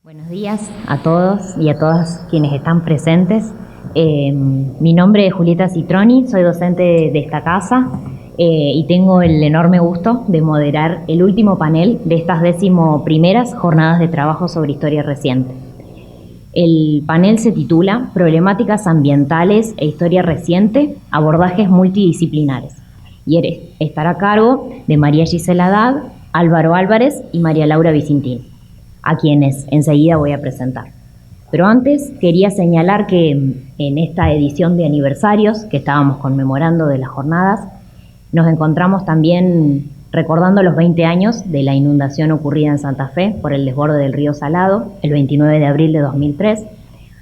Buenos días a todos y a todas quienes están presentes. Mi nombre es Julieta Citroni, soy docente de esta casa y tengo el enorme gusto de moderar el último panel de estas 11ª jornadas de trabajo sobre historia reciente. El panel se titula Problemáticas ambientales e historia reciente, abordajes multidisciplinares y estará a cargo de María Gisela Haddad, Álvaro Álvarez y María Laura Vicentini, a quienes enseguida voy a presentar. Pero antes quería señalar que en esta edición de aniversarios que estábamos conmemorando de las jornadas, nos encontramos también recordando los 20 años de la inundación ocurrida en Santa Fe por el desborde del río Salado, el 29 de abril de 2003,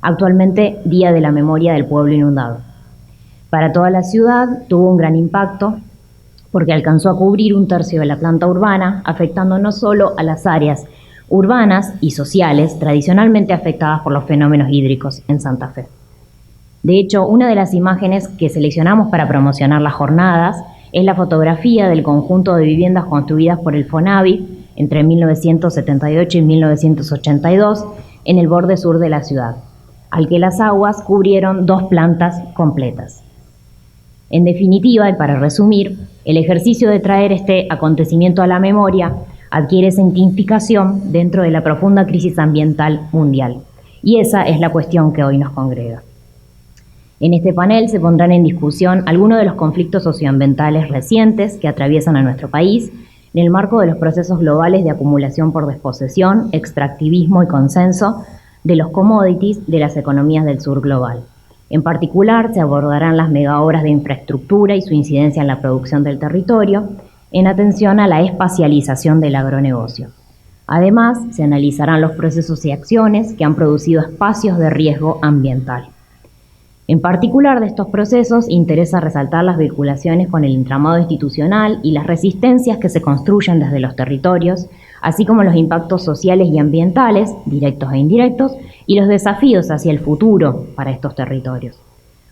actualmente Día de la Memoria del Pueblo Inundado. Para toda la ciudad tuvo un gran impacto porque alcanzó a cubrir 1/3 de la planta urbana, afectando no solo a las áreas urbanas y sociales tradicionalmente afectadas por los fenómenos hídricos en Santa Fe. De hecho, una de las imágenes que seleccionamos para promocionar las jornadas es la fotografía del conjunto de viviendas construidas por el FONAVI entre 1978 y 1982 en el borde sur de la ciudad, al que las aguas cubrieron 2 plantas completas. En definitiva, y para resumir, el ejercicio de traer este acontecimiento a la memoria adquiere significación dentro de la profunda crisis ambiental mundial. Y esa es la cuestión que hoy nos congrega. En este panel se pondrán en discusión algunos de los conflictos socioambientales recientes que atraviesan a nuestro país en el marco de los procesos globales de acumulación por desposesión, extractivismo y consenso de los commodities de las economías del sur global. En particular, se abordarán las megaobras de infraestructura y su incidencia en la producción del territorio, en atención a la espacialización del agronegocio. Además, se analizarán los procesos y acciones que han producido espacios de riesgo ambiental. En particular de estos procesos, interesa resaltar las vinculaciones con el entramado institucional y las resistencias que se construyen desde los territorios, así como los impactos sociales y ambientales, directos e indirectos, y los desafíos hacia el futuro para estos territorios.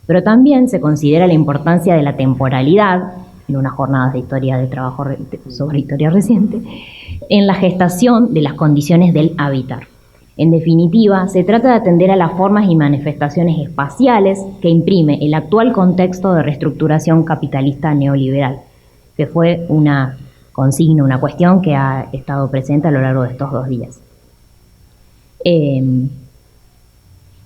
Pero también se considera la importancia de la temporalidad, en unas jornadas de historia de trabajo sobre historia reciente, en la gestación de las condiciones del hábitat. En definitiva, se trata de atender a las formas y manifestaciones espaciales que imprime el actual contexto de reestructuración capitalista neoliberal, que fue una consigna, una cuestión que ha estado presente a lo largo de estos 2 días.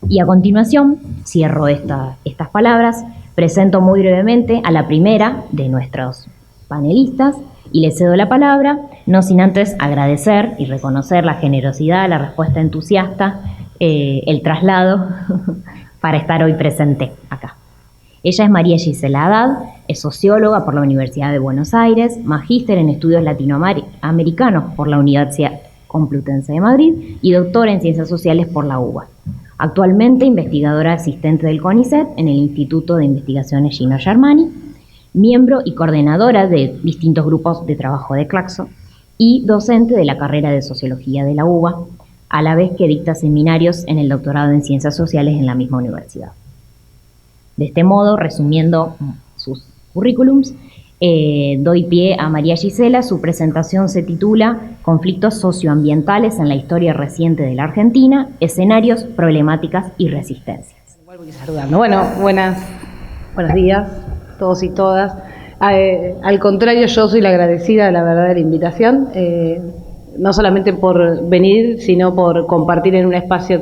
Y a continuación, cierro estas palabras, presento muy brevemente a la primera de nuestros panelistas y le cedo la palabra, no sin antes agradecer y reconocer la generosidad, la respuesta entusiasta, el traslado para estar hoy presente acá. Ella es María Gisela Haddad, es socióloga por la Universidad de Buenos Aires, magíster en estudios latinoamericanos por la Universidad Complutense de Madrid y doctora en ciencias sociales por la UBA. Actualmente investigadora asistente del CONICET en el Instituto de Investigaciones Gino Germani, miembro y coordinadora de distintos grupos de trabajo de Claxo y docente de la carrera de Sociología de la UBA, a la vez que dicta seminarios en el doctorado en Ciencias Sociales en la misma universidad. De este modo, resumiendo sus currículums, doy pie a María Gisela. Su presentación se titula Conflictos socioambientales en la historia reciente de la Argentina, escenarios, problemáticas y resistencias. Igual voy a saludarnos. Bueno, buenos días a todos y todas. Al contrario, yo soy la agradecida, la verdad, de la invitación, no solamente por venir, sino por compartir en un espacio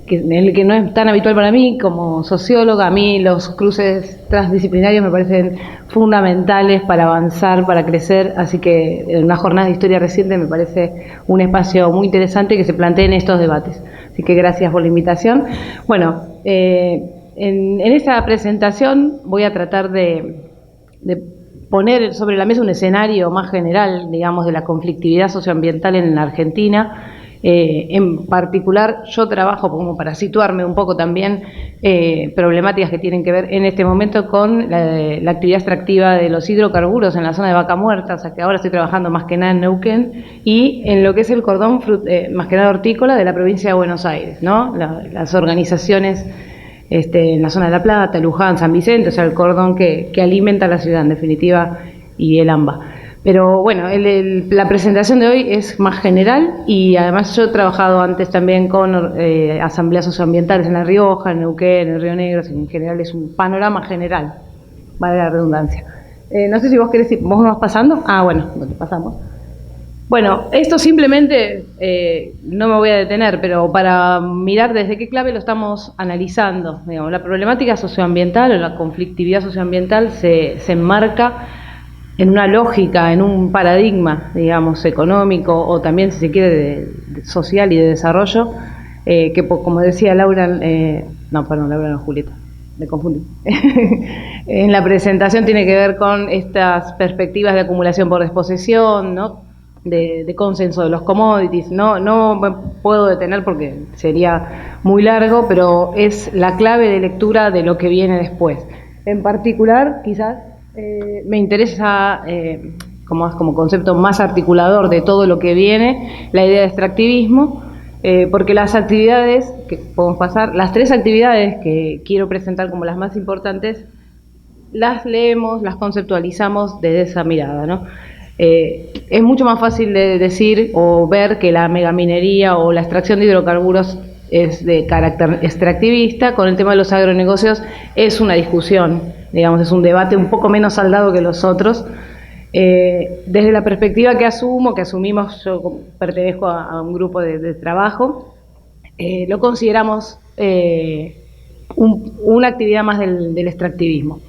en el que no es tan habitual para mí como socióloga. A mí los cruces transdisciplinarios me parecen fundamentales para avanzar, para crecer, así que en una jornada de historia reciente me parece un espacio muy interesante que se planteen estos debates. Así que gracias por la invitación. Bueno, en esta presentación voy a tratar de poner sobre la mesa un escenario más general, digamos, de la conflictividad socioambiental en la Argentina. En particular, yo trabajo, como para situarme un poco también, problemáticas que tienen que ver en este momento con la actividad extractiva de los hidrocarburos en la zona de Vaca Muerta, o sea que ahora estoy trabajando más que nada en Neuquén, y en lo que es el cordón más que nada hortícola de la provincia de Buenos Aires, ¿no? Las organizaciones en la zona de La Plata, Luján, San Vicente, o sea el cordón que alimenta la ciudad en definitiva, y el AMBA. Pero bueno, la presentación de hoy es más general y además yo he trabajado antes también con asambleas socioambientales en La Rioja, en Neuquén, en Río Negro, en general es un panorama general, vale la redundancia. No sé si vos querés, ¿vos me vas pasando? Ah, bueno, pasamos. Bueno, esto simplemente, no me voy a detener, pero para mirar desde qué clave lo estamos analizando. Digamos, la problemática socioambiental o la conflictividad socioambiental se enmarca en una lógica, en un paradigma, digamos, económico o también, si se quiere, social y de desarrollo, que como decía Laura, Laura no, Julieta, me confundí, en la presentación tiene que ver con estas perspectivas de acumulación por desposesión, ¿no? De consenso de los commodities. No me puedo detener porque sería muy largo, pero es la clave de lectura de lo que viene después. En particular, quizás, me interesa como concepto más articulador de todo lo que viene, la idea de extractivismo, porque las actividades que podemos pasar, las tres actividades que quiero presentar como las más importantes, las leemos, las conceptualizamos desde esa mirada, ¿no? Es mucho más fácil de decir o ver que la megaminería o la extracción de hidrocarburos es de carácter extractivista. Con el tema de los agronegocios es una discusión, digamos, es un debate un poco menos saldado que los otros. Desde la perspectiva que asumimos, yo pertenezco a un grupo de trabajo, lo consideramos una actividad más del extractivismo.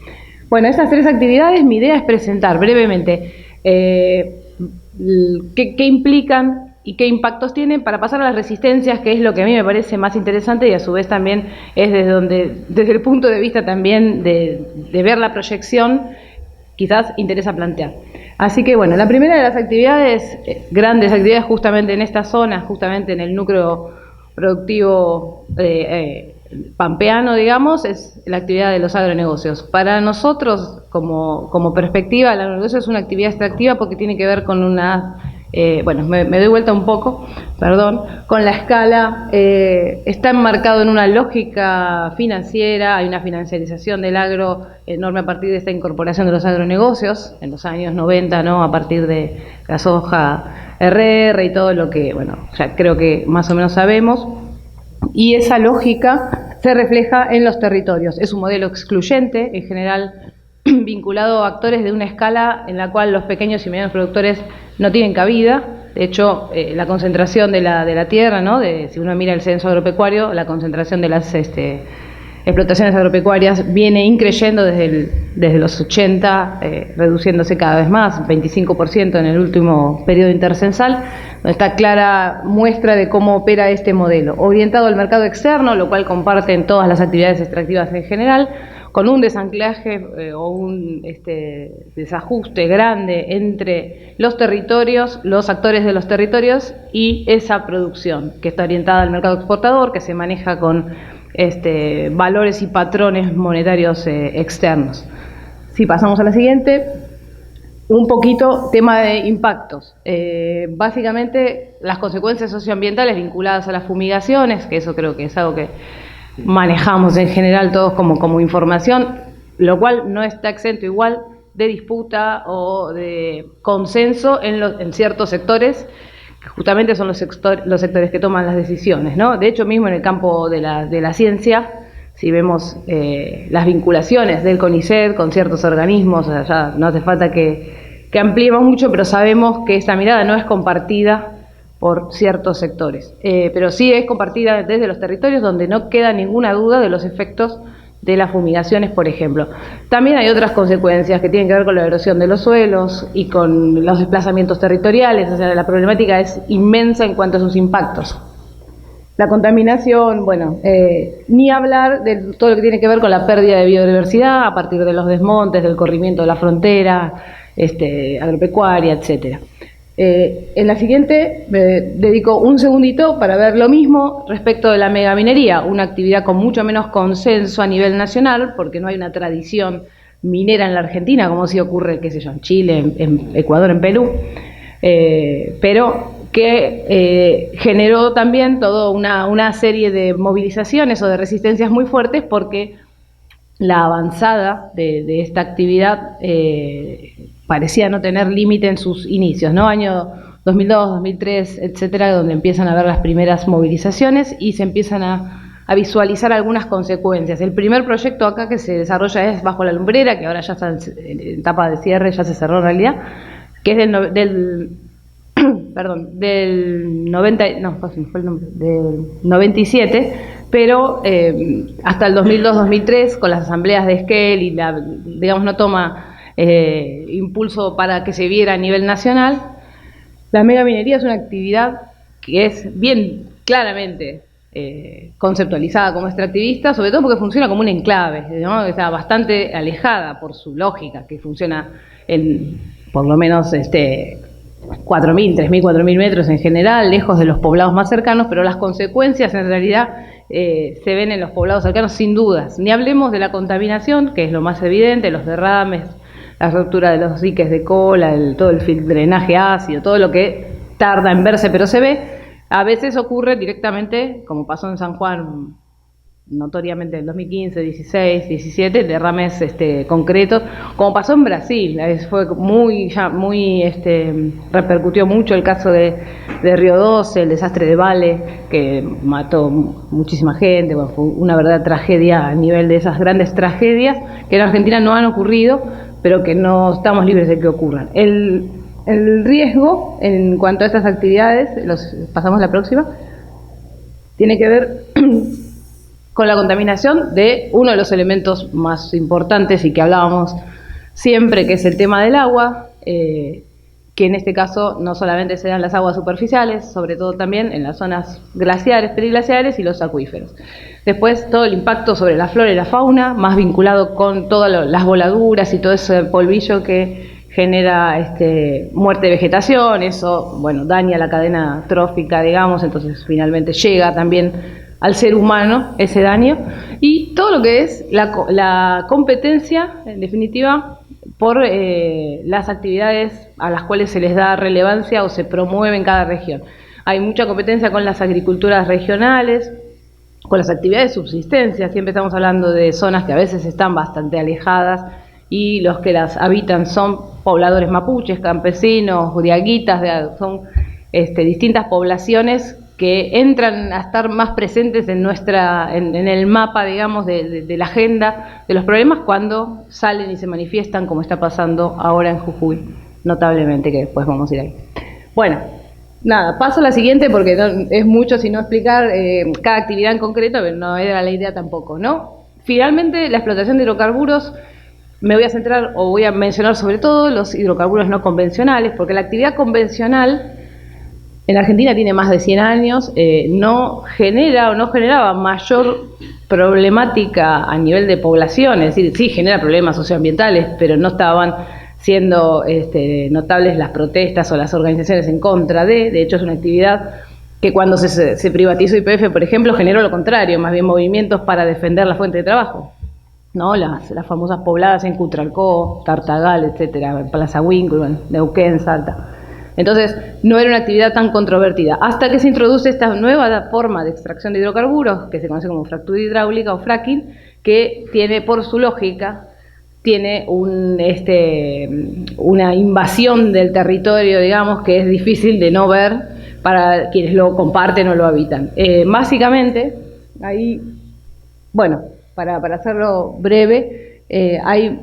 Bueno, estas tres actividades, mi idea es presentar brevemente qué implican y qué impactos tienen para pasar a las resistencias, que es lo que a mí me parece más interesante y a su vez también es desde el punto de vista también de ver la proyección, quizás interesa plantear. Así que bueno, la primera de las actividades, grandes actividades justamente en esta zona, justamente en el núcleo productivo pampeano, digamos, es la actividad de los agronegocios. Para nosotros, como perspectiva, el agronegocio es una actividad extractiva porque tiene que ver con una... me doy vuelta un poco, perdón, con la escala, está enmarcado en una lógica financiera, hay una financiarización del agro enorme a partir de esta incorporación de los agronegocios en los años 90, ¿no? A partir de la soja RR y todo lo que, ya creo que más o menos sabemos. Y esa lógica se refleja en los territorios. Es un modelo excluyente, en general vinculado a actores de una escala en la cual los pequeños y medianos productores no tienen cabida. De hecho, la concentración de la tierra, ¿no? Si uno mira el censo agropecuario, la concentración de las explotaciones agropecuarias viene increyendo desde los 80, reduciéndose cada vez más, 25% en el último periodo intercensal, donde está clara muestra de cómo opera este modelo, orientado al mercado externo, lo cual comparten todas las actividades extractivas en general, con un desanclaje o un desajuste grande entre los territorios, los actores de los territorios y esa producción, que está orientada al mercado exportador, que se maneja con valores y patrones monetarios externos. Si pasamos a la siguiente, un poquito tema de impactos. Básicamente las consecuencias socioambientales vinculadas a las fumigaciones, que eso creo que es algo que manejamos en general todos como información, lo cual no está exento igual de disputa o de consenso en ciertos sectores, que justamente son los sectores que toman las decisiones, ¿no? De hecho, mismo en el campo de la ciencia, si vemos las vinculaciones del CONICET con ciertos organismos, o sea, ya no hace falta que ampliemos mucho, pero sabemos que esta mirada no es compartida por ciertos sectores, pero sí es compartida desde los territorios donde no queda ninguna duda de los efectos de las fumigaciones, por ejemplo. También hay otras consecuencias que tienen que ver con la erosión de los suelos y con los desplazamientos territoriales, o sea, la problemática es inmensa en cuanto a sus impactos. La contaminación, ni hablar de todo lo que tiene que ver con la pérdida de biodiversidad a partir de los desmontes, del corrimiento de la frontera agropecuaria, etcétera. En la siguiente me dedico un segundito para ver lo mismo respecto de la megaminería, una actividad con mucho menos consenso a nivel nacional, porque no hay una tradición minera en la Argentina, como sí ocurre, qué sé yo, en Chile, en Ecuador, en Perú, pero que generó también toda una serie de movilizaciones o de resistencias muy fuertes, porque la avanzada de esta actividad parecía no tener límite en sus inicios, ¿no? Año 2002, 2003, etcétera, donde empiezan a haber las primeras movilizaciones y se empiezan a visualizar algunas consecuencias. El primer proyecto acá que se desarrolla es Bajo la Lumbrera, que ahora ya está en etapa de cierre, ya se cerró en realidad, que es del 97, pero hasta el 2002-2003, con las asambleas de Esquel y digamos, no toma impulso para que se viera a nivel nacional. La megaminería es una actividad que es bien claramente conceptualizada como extractivista, sobre todo porque funciona como un enclave, ¿no? Está bastante alejada por su lógica, que funciona en por lo menos 4.000, 3.000, 4.000 metros en general, lejos de los poblados más cercanos, pero las consecuencias en realidad se ven en los poblados cercanos sin dudas. Ni hablemos de la contaminación, que es lo más evidente, los derrames, la ruptura de los diques de cola, todo el drenaje ácido, todo lo que tarda en verse pero se ve. A veces ocurre directamente, como pasó en San Juan, notoriamente en 2015, 16, 17, derrames concretos, como pasó en Brasil. Fue repercutió mucho el caso de Río 12, el desastre de Vale, que mató muchísima gente. Bueno, fue una verdadera tragedia a nivel de esas grandes tragedias que en Argentina no han ocurrido, pero que no estamos libres de que ocurran. El riesgo en cuanto a estas actividades, pasamos a la próxima, tiene que ver con la contaminación de uno de los elementos más importantes y que hablábamos siempre, que es el tema del agua, que en este caso no solamente se dan las aguas superficiales, sobre todo también en las zonas glaciares, periglaciares y los acuíferos. Después todo el impacto sobre la flora y la fauna, más vinculado con todas las voladuras y todo ese polvillo que genera muerte de vegetación. Eso, bueno, daña la cadena trófica, digamos, entonces finalmente llega también al ser humano ese daño, y todo lo que es la competencia, en definitiva, por las actividades a las cuales se les da relevancia o se promueve en cada región. Hay mucha competencia con las agriculturas regionales, con las actividades de subsistencia. Siempre estamos hablando de zonas que a veces están bastante alejadas y los que las habitan son pobladores mapuches, campesinos, diaguitas, son distintas poblaciones que entran a estar más presentes en el mapa, digamos, de la agenda de los problemas cuando salen y se manifiestan, como está pasando ahora en Jujuy, notablemente, que después vamos a ir ahí. Bueno, nada, paso a la siguiente porque es mucho si no explicar cada actividad en concreto, pero no era la idea tampoco, ¿no? Finalmente, la explotación de hidrocarburos, me voy a centrar o voy a mencionar sobre todo los hidrocarburos no convencionales, porque la actividad convencional en Argentina tiene más de 100 años, no genera o no generaba mayor problemática a nivel de población, es decir, sí genera problemas socioambientales, pero no estaban siendo notables las protestas o las organizaciones en contra de hecho es una actividad que cuando se privatizó YPF, por ejemplo, generó lo contrario, más bien movimientos para defender la fuente de trabajo, ¿no? Las famosas pobladas en Cutralcó, Tartagal, etcétera, Plaza Huíncul, bueno, Neuquén, Salta. Entonces, no era una actividad tan controvertida, hasta que se introduce esta nueva forma de extracción de hidrocarburos, que se conoce como fractura hidráulica o fracking, que tiene, por su lógica, tiene una invasión del territorio, digamos, que es difícil de no ver para quienes lo comparten o lo habitan. Básicamente, ahí, bueno, para hacerlo breve, hay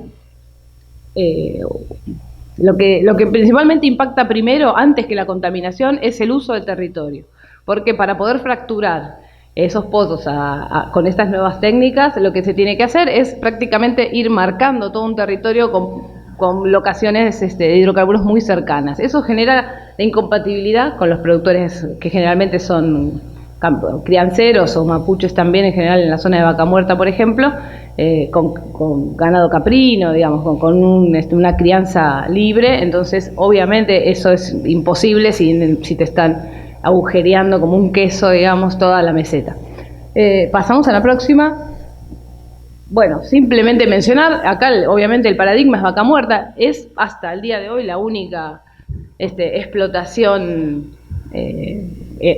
lo que principalmente impacta primero, antes que la contaminación, es el uso del territorio. Porque para poder fracturar esos pozos con estas nuevas técnicas, lo que se tiene que hacer es prácticamente ir marcando todo un territorio con locaciones de hidrocarburos muy cercanas. Eso genera la incompatibilidad con los productores que generalmente son crianceros o mapuches también, en general en la zona de Vaca Muerta, por ejemplo, con ganado caprino, digamos, con una crianza libre. Entonces, obviamente, eso es imposible si te están agujereando como un queso, digamos, toda la meseta. Pasamos a la próxima. Bueno, simplemente mencionar, acá obviamente el paradigma es Vaca Muerta, es hasta el día de hoy la única explotación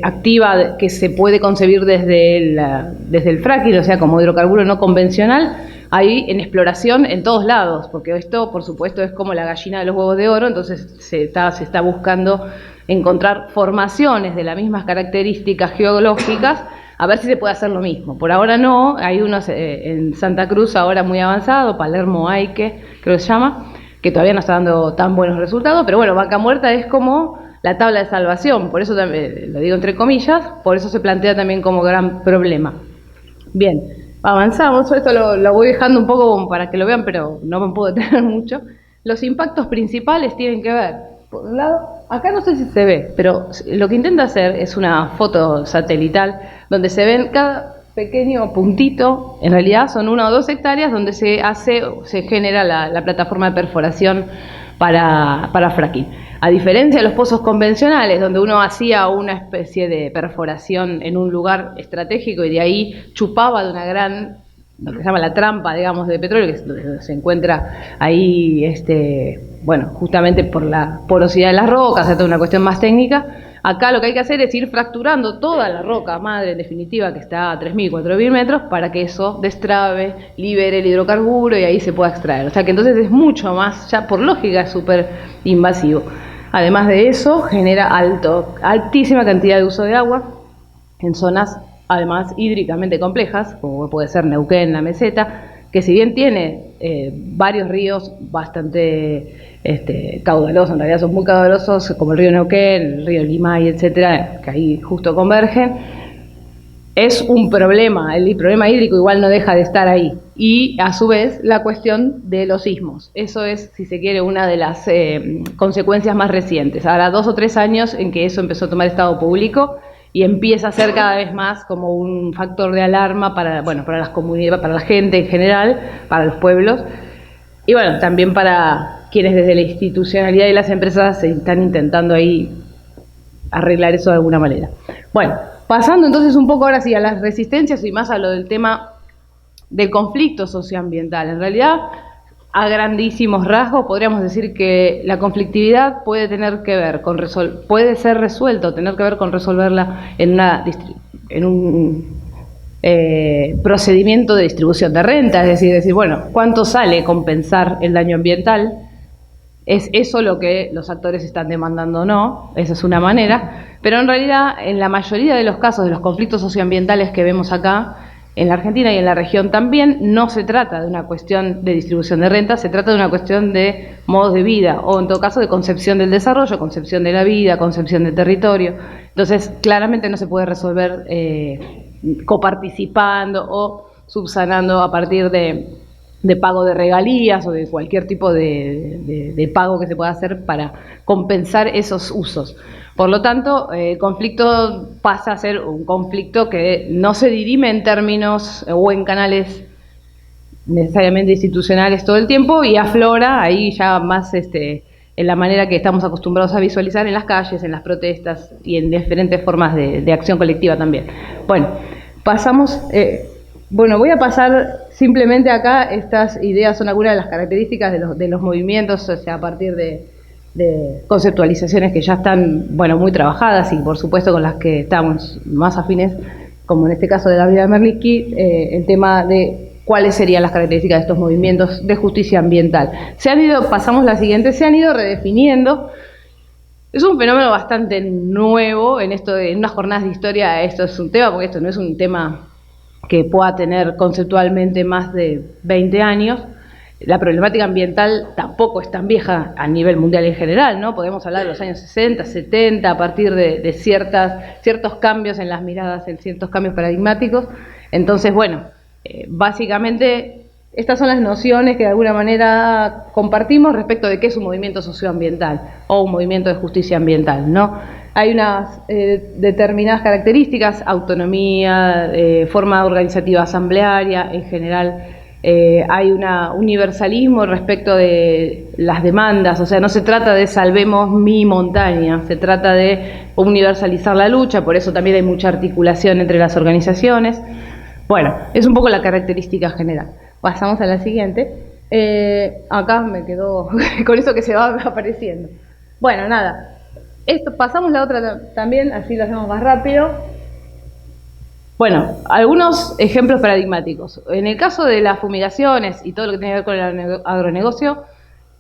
activa que se puede concebir desde el fracking, o sea, como hidrocarburo no convencional, hay en exploración en todos lados, porque esto, por supuesto, es como la gallina de los huevos de oro, entonces se está buscando encontrar formaciones de las mismas características geológicas, a ver si se puede hacer lo mismo. Por ahora no, hay unos en Santa Cruz ahora muy avanzado, Palermo Aike, creo que se llama, que todavía no está dando tan buenos resultados, pero bueno, Vaca Muerta es como la tabla de salvación, por eso también, lo digo entre comillas, por eso se plantea también como gran problema. Bien, avanzamos, esto lo voy dejando un poco para que lo vean, pero no me puedo detener mucho. Los impactos principales tienen que ver, por un lado, acá no sé si se ve, pero lo que intenta hacer es una foto satelital donde se ven cada pequeño puntito, en realidad son 1 o 2 hectáreas donde se genera la plataforma de perforación para fracking. A diferencia de los pozos convencionales, donde uno hacía una especie de perforación en un lugar estratégico y de ahí chupaba de una gran, lo que se llama la trampa, digamos, de petróleo, que es donde se encuentra ahí, bueno, justamente por la porosidad de las rocas, es toda una cuestión más técnica. Acá lo que hay que hacer es ir fracturando toda la roca madre, en definitiva, que está a 3.000, 4.000 metros, para que eso destrabe, libere el hidrocarburo y ahí se pueda extraer. O sea que entonces es mucho más, ya por lógica es súper invasivo. Además de eso, genera altísima cantidad de uso de agua en zonas, además, hídricamente complejas, como puede ser Neuquén, la meseta, que si bien tiene varios ríos bastante caudalosos, en realidad son muy caudalosos, como el río Neuquén, el río Limay, etcétera, que ahí justo convergen, es un problema, el problema hídrico igual no deja de estar ahí. Y a su vez la cuestión de los sismos, eso es, si se quiere, una de las consecuencias más recientes. Ahora 2 o 3 años en que eso empezó a tomar estado público y empieza a ser cada vez más como un factor de alarma para las comunidades, para la gente en general, para los pueblos, y bueno, también para quienes desde la institucionalidad y las empresas se están intentando ahí arreglar eso de alguna manera. Bueno, pasando entonces un poco ahora sí a las resistencias y más a lo del tema del conflicto socioambiental. En realidad, a grandísimos rasgos, podríamos decir que la conflictividad puede tener que ver con puede ser resuelta o tener que ver con resolverla en un procedimiento de distribución de renta, es decir, bueno, ¿cuánto sale compensar el daño ambiental? ¿Es eso lo que los actores están demandando o no? Esa es una manera, pero en realidad en la mayoría de los casos de los conflictos socioambientales que vemos acá, en la Argentina y en la región también, no se trata de una cuestión de distribución de renta, se trata de una cuestión de modos de vida, o en todo caso de concepción del desarrollo, concepción de la vida, concepción del territorio. Entonces, claramente no se puede resolver coparticipando o subsanando a partir de pago de regalías o de cualquier tipo de pago que se pueda hacer para compensar esos usos. Por lo tanto, el conflicto pasa a ser un conflicto que no se dirime en términos o en canales necesariamente institucionales todo el tiempo y aflora ahí ya más en la manera que estamos acostumbrados a visualizar en las calles, en las protestas y en diferentes formas de acción colectiva también. Bueno, pasamos... voy a pasar simplemente acá, estas ideas son algunas de las características de los movimientos, o sea, a partir de conceptualizaciones que ya están, muy trabajadas y por supuesto con las que estamos más afines, como en este caso de Gabriela Merlisky, el tema de cuáles serían las características de estos movimientos de justicia ambiental. Pasamos la siguiente, se han ido redefiniendo. Es un fenómeno bastante nuevo en unas jornadas de historia. Esto es un tema, porque esto no es un tema que pueda tener conceptualmente más de 20 años. La problemática ambiental tampoco es tan vieja a nivel mundial en general, ¿no? Podemos hablar de los años 60, 70, a partir de ciertos cambios en las miradas, en ciertos cambios paradigmáticos. Entonces, básicamente estas son las nociones que de alguna manera compartimos respecto de qué es un movimiento socioambiental o un movimiento de justicia ambiental, ¿no? Hay unas determinadas características, autonomía, forma organizativa asamblearia, en general hay un universalismo respecto de las demandas, o sea, no se trata de salvemos mi montaña, se trata de universalizar la lucha, por eso también hay mucha articulación entre las organizaciones. Bueno, es un poco la característica general. Pasamos a la siguiente. Acá me quedó con eso que se va apareciendo. Bueno, nada. Pasamos la otra también, así lo hacemos más rápido. Bueno, algunos ejemplos paradigmáticos. En el caso de las fumigaciones y todo lo que tiene que ver con el agronegocio,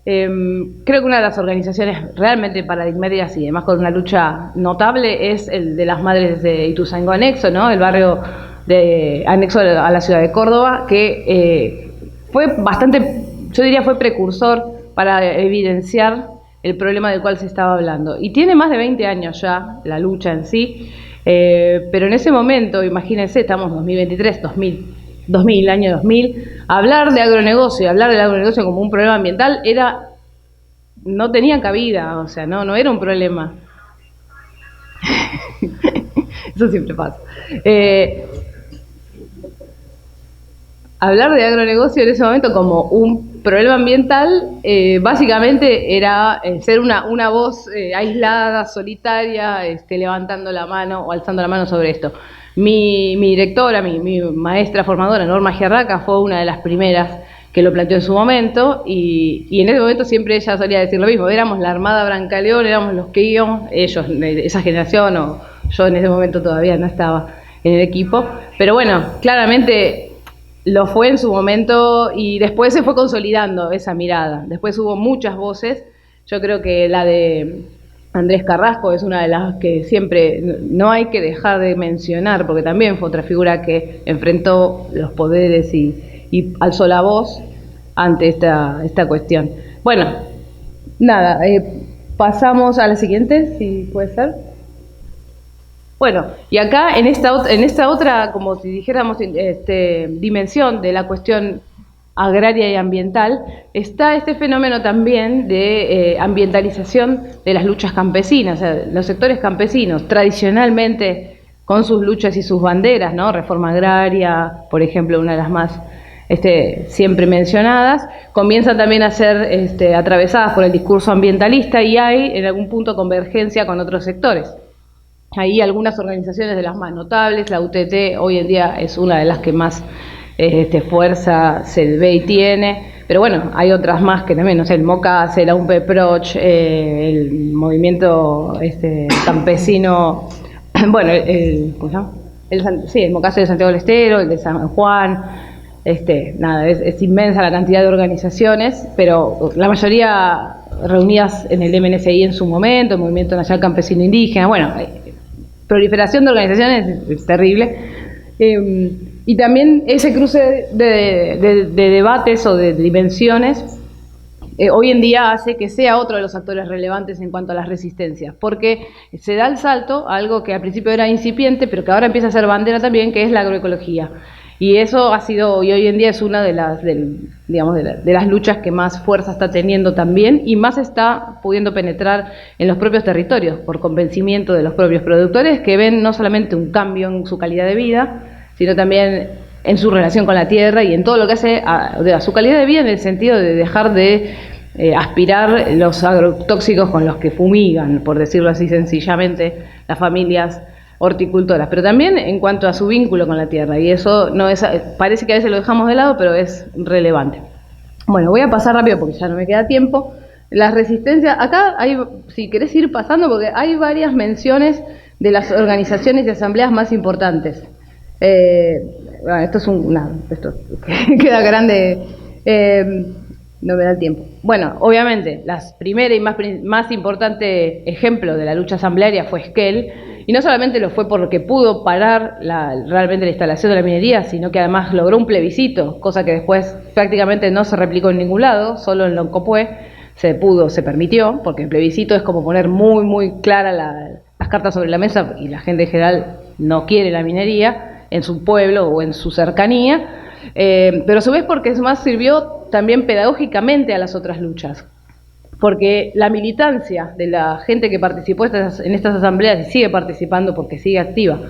creo que una de las organizaciones realmente paradigmáticas y además con una lucha notable es el de las Madres de Ituzaingó Anexo, ¿no? El barrio anexo a la ciudad de Córdoba, que fue bastante, yo diría fue precursor para evidenciar el problema del cual se estaba hablando. Y tiene más de 20 años ya la lucha en sí, pero en ese momento, imagínense, estamos en 2023, 2000, año 2000, hablar de agronegocio, hablar del agronegocio como un problema ambiental no tenía cabida, o sea, no era un problema. Eso siempre pasa. Hablar de agronegocio en ese momento como un problema ambiental, básicamente era ser una voz aislada, solitaria, levantando la mano o alzando la mano sobre esto. Mi directora, mi maestra formadora, Norma Giarraca, fue una de las primeras que lo planteó en su momento, y en ese momento siempre ella solía decir lo mismo: éramos la Armada Brancaleón, éramos los que íbamos, ellos, esa generación, o yo en ese momento todavía no estaba en el equipo, pero bueno, claramente lo fue en su momento y después se fue consolidando esa mirada. Después hubo muchas voces. Yo creo que la de Andrés Carrasco es una de las que siempre no hay que dejar de mencionar, porque también fue otra figura que enfrentó los poderes y alzó la voz ante esta cuestión. Bueno, nada, pasamos a la siguiente, si puede ser. Bueno, y acá en esta otra, como si dijéramos, dimensión de la cuestión agraria y ambiental, está este fenómeno también de ambientalización de las luchas campesinas. O sea, los sectores campesinos, tradicionalmente con sus luchas y sus banderas, ¿no? Reforma agraria, por ejemplo, una de las más siempre mencionadas, comienzan también a ser atravesadas por el discurso ambientalista, y hay en algún punto convergencia con otros sectores. Hay algunas organizaciones de las más notables, la UTT hoy en día es una de las que más fuerza se ve y tiene, pero bueno, hay otras más que también, no sé, el MOCASE, la UNPEPROCH, el movimiento campesino, bueno, ¿cómo se llama? El MOCASE de Santiago del Estero, el de San Juan, nada, es inmensa la cantidad de organizaciones, pero la mayoría reunidas en el MNCI en su momento, el Movimiento Nacional Campesino Indígena, bueno, proliferación de organizaciones es terrible. Y también ese cruce de debates o de dimensiones hoy en día hace que sea otro de los actores relevantes en cuanto a las resistencias, porque se da el salto a algo que al principio era incipiente, pero que ahora empieza a ser bandera también, que es la agroecología. Y eso ha sido, y hoy en día es una de las luchas que más fuerza está teniendo también, y más está pudiendo penetrar en los propios territorios, por convencimiento de los propios productores, que ven no solamente un cambio en su calidad de vida, sino también en su relación con la tierra y en todo lo que hace a su calidad de vida, en el sentido de dejar de aspirar los agrotóxicos con los que fumigan, por decirlo así sencillamente, las familias horticultoras, pero también en cuanto a su vínculo con la tierra, y eso no es, parece que a veces lo dejamos de lado, pero es relevante. Bueno, voy a pasar rápido porque ya no me queda tiempo. Las resistencias, acá hay, si querés ir pasando, porque hay varias menciones de las organizaciones y asambleas más importantes. Bueno, esto es esto queda grande, no me da el tiempo. Bueno, obviamente, la primera y más importante ejemplo de la lucha asamblearia fue Esquel, y no solamente lo fue porque pudo parar realmente la instalación de la minería, sino que además logró un plebiscito, cosa que después prácticamente no se replicó en ningún lado, solo en Loncopué se permitió, porque el plebiscito es como poner muy, muy claras las cartas sobre la mesa, y la gente en general no quiere la minería en su pueblo o en su cercanía, pero a su vez porque es más sirvió también pedagógicamente a las otras luchas, porque la militancia de la gente que participó en estas asambleas y sigue participando porque sigue activa,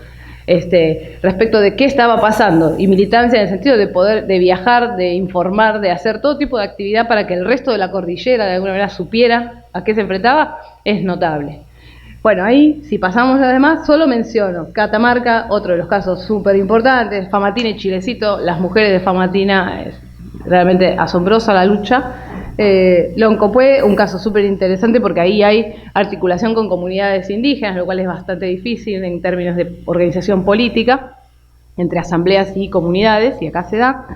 respecto de qué estaba pasando, y militancia en el sentido de viajar, de informar, de hacer todo tipo de actividad para que el resto de la cordillera de alguna manera supiera a qué se enfrentaba, es notable. Bueno, ahí, si pasamos además, solo menciono Catamarca, otro de los casos súper importantes, Famatina y Chilecito, las mujeres de Famatina, es realmente asombrosa la lucha. Loncopué, un caso súper interesante porque ahí hay articulación con comunidades indígenas, lo cual es bastante difícil en términos de organización política. entre asambleas y comunidades, y acá se da.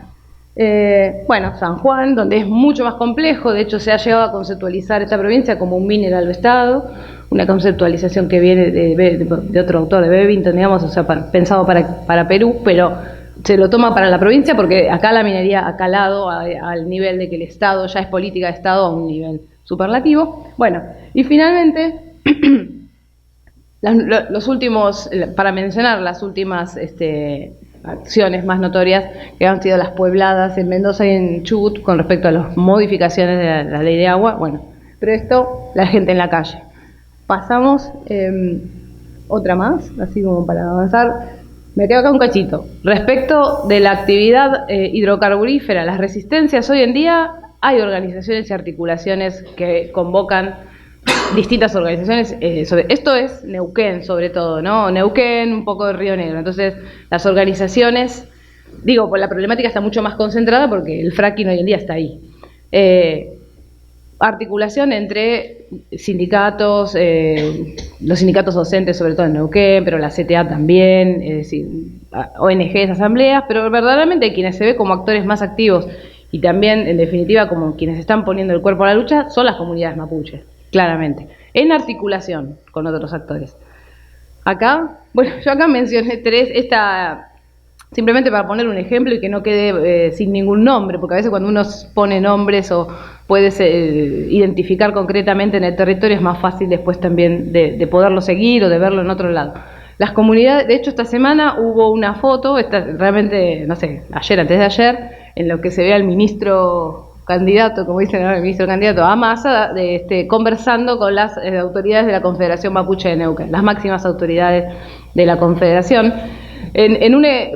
Bueno, San Juan, donde es mucho más complejo, de hecho se ha llegado a conceptualizar esta provincia como un mineral estado, una conceptualización que viene de otro autor, de Bevington, digamos, o sea, pensado para Perú, pero se lo toma para la provincia porque acá la minería ha calado al nivel de que el Estado ya es política de Estado a un nivel superlativo. Bueno, y finalmente, los últimos, para mencionar las últimas acciones más notorias que han sido las puebladas en Mendoza y en Chubut con respecto a las modificaciones de la ley de agua, bueno, pero esto, la gente en la calle. Pasamos, otra más, así como para avanzar. Me quedo acá un cachito. Respecto de la actividad hidrocarburífera, las resistencias hoy en día, hay organizaciones y articulaciones que convocan distintas organizaciones. Esto es Neuquén, sobre todo, ¿no? Neuquén, un poco de Río Negro. Entonces, las organizaciones, digo, pues la problemática está mucho más concentrada porque el fracking hoy en día está ahí. Articulación entre sindicatos, los sindicatos docentes, sobre todo en Neuquén, pero la CTA también, es decir, ONGs, asambleas, pero verdaderamente quienes se ve como actores más activos y también, en definitiva, como quienes están poniendo el cuerpo a la lucha, son las comunidades mapuches, claramente, en articulación con otros actores. Acá, bueno, yo acá mencioné tres, simplemente para poner un ejemplo y que no quede sin ningún nombre, porque a veces cuando uno pone nombres o puedes identificar concretamente en el territorio es más fácil después también de poderlo seguir o de verlo en otro lado. Las comunidades, de hecho esta semana hubo una foto, realmente, no sé, ayer, antes de ayer, en lo que se ve al ministro candidato, como dicen ahora, el ministro candidato a Massa, conversando con las autoridades de la Confederación Mapuche de Neuquén, las máximas autoridades de la Confederación.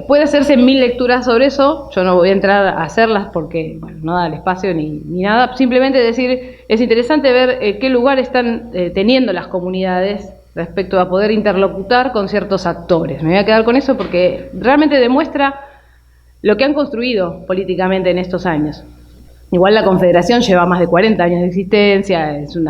Puede hacerse 1000 lecturas sobre eso, yo no voy a entrar a hacerlas porque bueno, no da el espacio ni nada, simplemente decir, es interesante ver qué lugar están teniendo las comunidades respecto a poder interlocutar con ciertos actores. Me voy a quedar con eso porque realmente demuestra lo que han construido políticamente en estos años. Igual la Confederación lleva más de 40 años de existencia, es un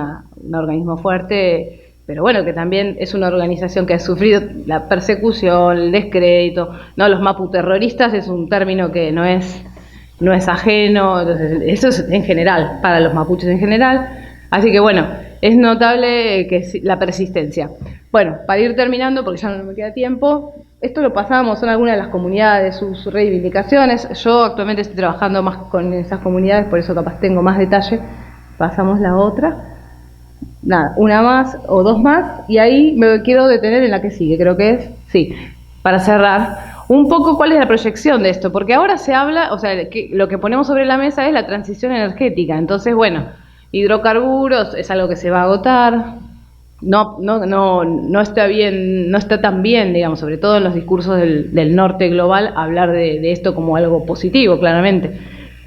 organismo fuerte, pero bueno, que también es una organización que ha sufrido la persecución, el descrédito, ¿no? Los maputerroristas es un término que no es ajeno, entonces, eso es en general, para los mapuches en general, así que bueno, es notable que la persistencia. Bueno, para ir terminando, porque ya no me queda tiempo, esto lo pasamos, son algunas de las comunidades, sus reivindicaciones. Yo actualmente estoy trabajando más con esas comunidades, por eso capaz tengo más detalle. Pasamos la otra. Nada, una más o dos más, y ahí me quiero detener en la que sigue, creo que es, sí, para cerrar, un poco cuál es la proyección de esto, porque ahora se habla, o sea, lo que ponemos sobre la mesa es la transición energética, entonces, bueno, hidrocarburos es algo que se va a agotar, no está bien, no está tan bien, digamos, sobre todo en los discursos del norte global, hablar de esto como algo positivo, claramente.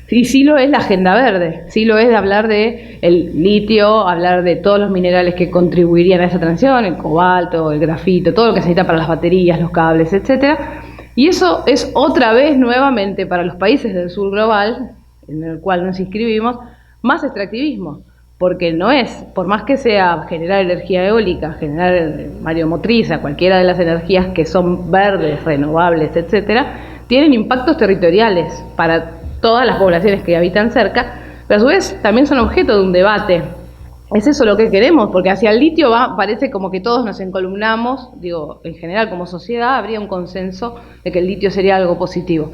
Y sí lo es la agenda verde, sí lo es de hablar de el litio, hablar de todos los minerales que contribuirían a esa transición, el cobalto, el grafito, todo lo que se necesita para las baterías, los cables, etcétera. Y eso es otra vez nuevamente para los países del sur global, en el cual nos inscribimos, más extractivismo. Porque no es, por más que sea generar energía eólica, generar mareomotriz, cualquiera de las energías que son verdes, renovables, etcétera, tienen impactos territoriales para todas las poblaciones que habitan cerca, pero a su vez también son objeto de un debate. ¿Es eso lo que queremos? Porque hacia el litio parece como que todos nos encolumnamos, digo, en general como sociedad habría un consenso de que el litio sería algo positivo.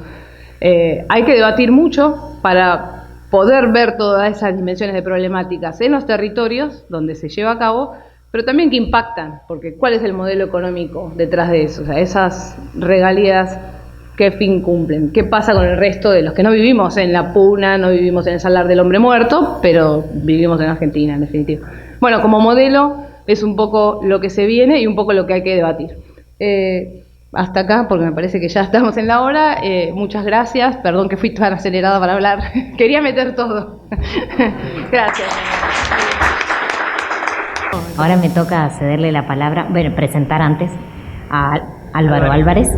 Hay que debatir mucho para poder ver todas esas dimensiones de problemáticas en los territorios donde se lleva a cabo, pero también que impactan, porque ¿cuál es el modelo económico detrás de eso? O sea, esas regalías, ¿qué fin cumplen? ¿Qué pasa con el resto de los que no vivimos en la puna, no vivimos en el salar del hombre muerto, pero vivimos en Argentina, en definitiva? Bueno, como modelo es un poco lo que se viene y un poco lo que hay que debatir. Hasta acá, porque me parece que ya estamos en la hora. Muchas gracias. Perdón que fui tan acelerada para hablar. Quería meter todo. Gracias. Ahora me toca cederle la palabra, bueno, presentar antes a Álvaro Álvarez,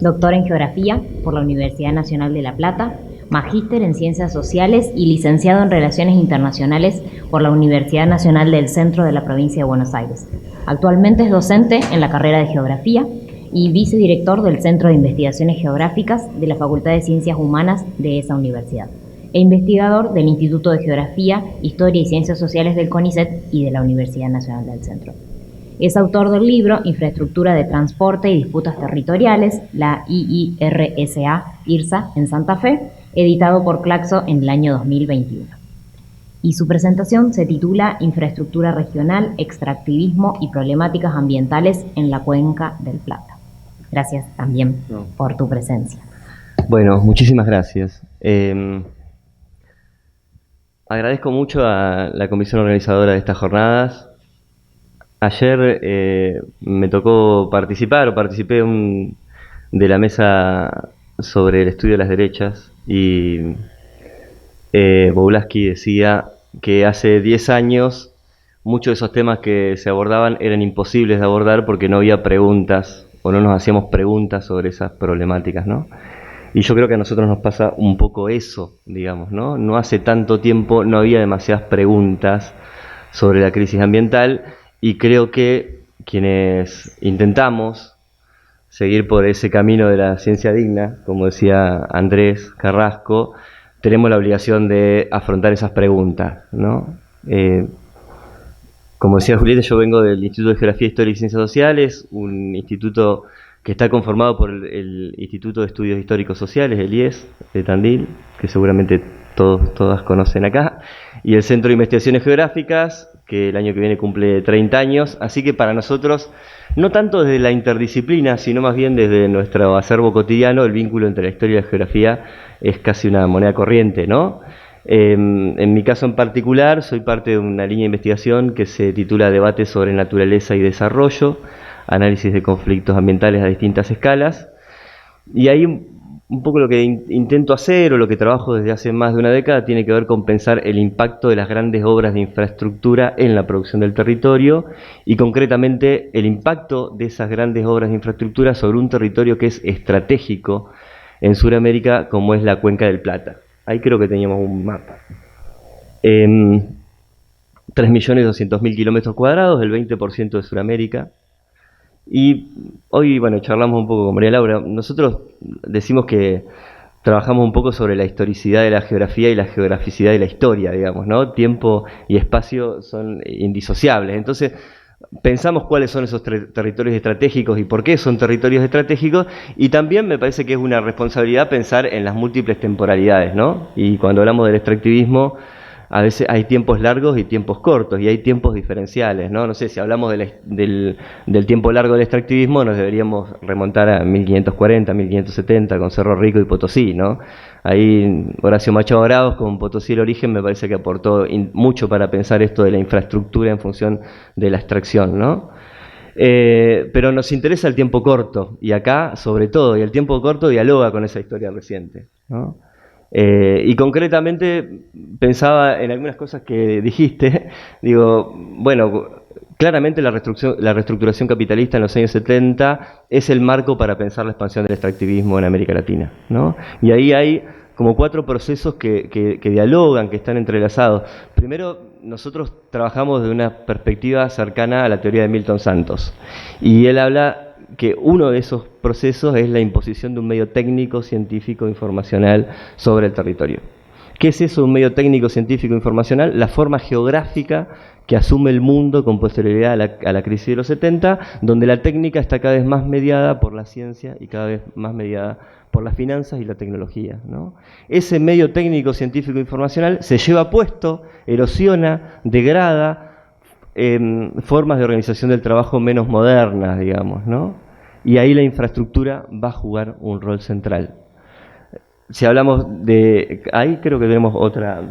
doctor en Geografía por la Universidad Nacional de La Plata, magíster en Ciencias Sociales y licenciado en Relaciones Internacionales por la Universidad Nacional del Centro de la Provincia de Buenos Aires. Actualmente es docente en la carrera de Geografía y vicedirector del Centro de Investigaciones Geográficas de la Facultad de Ciencias Humanas de esa universidad, e investigador del Instituto de Geografía, Historia y Ciencias Sociales del CONICET y de la Universidad Nacional del Centro. Es autor del libro Infraestructura de Transporte y Disputas Territoriales, la IRSA en Santa Fe, editado por Claxo en el año 2021. Y su presentación se titula Infraestructura Regional, Extractivismo y Problemáticas Ambientales en la Cuenca del Plata. Gracias también por tu presencia. Bueno, muchísimas gracias. Agradezco mucho a la comisión organizadora de estas jornadas. Ayer me tocó participé de la mesa sobre el estudio de las derechas y Boulaski decía que hace 10 años muchos de esos temas que se abordaban eran imposibles de abordar porque no había preguntas o no nos hacíamos preguntas sobre esas problemáticas, ¿no? Y yo creo que a nosotros nos pasa un poco eso, digamos, ¿no? No hace tanto tiempo no había demasiadas preguntas sobre la crisis ambiental y creo que quienes intentamos seguir por ese camino de la ciencia digna, como decía Andrés Carrasco, tenemos la obligación de afrontar esas preguntas, ¿no? Como decía Julieta, yo vengo del Instituto de Geografía, Historia y Ciencias Sociales, un instituto que está conformado por el Instituto de Estudios Históricos Sociales, el IES, de Tandil, que seguramente todas conocen acá, y el Centro de Investigaciones Geográficas, que el año que viene cumple 30 años, así que para nosotros, no tanto desde la interdisciplina, sino más bien desde nuestro acervo cotidiano, el vínculo entre la historia y la geografía es casi una moneda corriente, ¿no? En mi caso en particular, soy parte de una línea de investigación que se titula Debates sobre Naturaleza y Desarrollo, análisis de conflictos ambientales a distintas escalas, y ahí un poco lo que intento hacer o lo que trabajo desde hace más de una década tiene que ver con pensar el impacto de las grandes obras de infraestructura en la producción del territorio y concretamente el impacto de esas grandes obras de infraestructura sobre un territorio que es estratégico en Sudamérica como es la Cuenca del Plata. Ahí creo que teníamos un mapa. 3.200.000 kilómetros cuadrados, el 20% de Sudamérica. Y hoy, bueno, charlamos un poco con María Laura. Nosotros decimos que trabajamos un poco sobre la historicidad de la geografía y la geograficidad de la historia, digamos, ¿no? Tiempo y espacio son indisociables. Entonces, pensamos cuáles son esos territorios estratégicos y por qué son territorios estratégicos, y también me parece que es una responsabilidad pensar en las múltiples temporalidades, ¿no? Y cuando hablamos del extractivismo, a veces hay tiempos largos y tiempos cortos, y hay tiempos diferenciales, ¿no? No sé, si hablamos del tiempo largo del extractivismo, nos deberíamos remontar a 1540, 1570, con Cerro Rico y Potosí, ¿no? Ahí Horacio Machado Arauz, con Potosí el origen, me parece que aportó mucho para pensar esto de la infraestructura en función de la extracción, ¿no? Pero nos interesa el tiempo corto, y acá, sobre todo, y el tiempo corto dialoga con esa historia reciente, ¿no? Y concretamente pensaba en algunas cosas que dijiste. Digo, bueno, claramente la reestructuración capitalista en los años 70 es el marco para pensar la expansión del extractivismo en América Latina, ¿no? Y ahí hay como 4 procesos que dialogan, que están entrelazados. Primero, nosotros trabajamos de una perspectiva cercana a la teoría de Milton Santos, y él habla que uno de esos procesos es la imposición de un medio técnico, científico, informacional sobre el territorio. ¿Qué es eso, un medio técnico, científico, informacional? La forma geográfica que asume el mundo con posterioridad a la crisis de los 70, donde la técnica está cada vez más mediada por la ciencia y cada vez más mediada por las finanzas y la tecnología, ¿no? Ese medio técnico, científico, informacional se lleva puesto, erosiona, degrada formas de organización del trabajo menos modernas, digamos, ¿no? Y ahí la infraestructura va a jugar un rol central. Si hablamos de... Ahí creo que tenemos otra...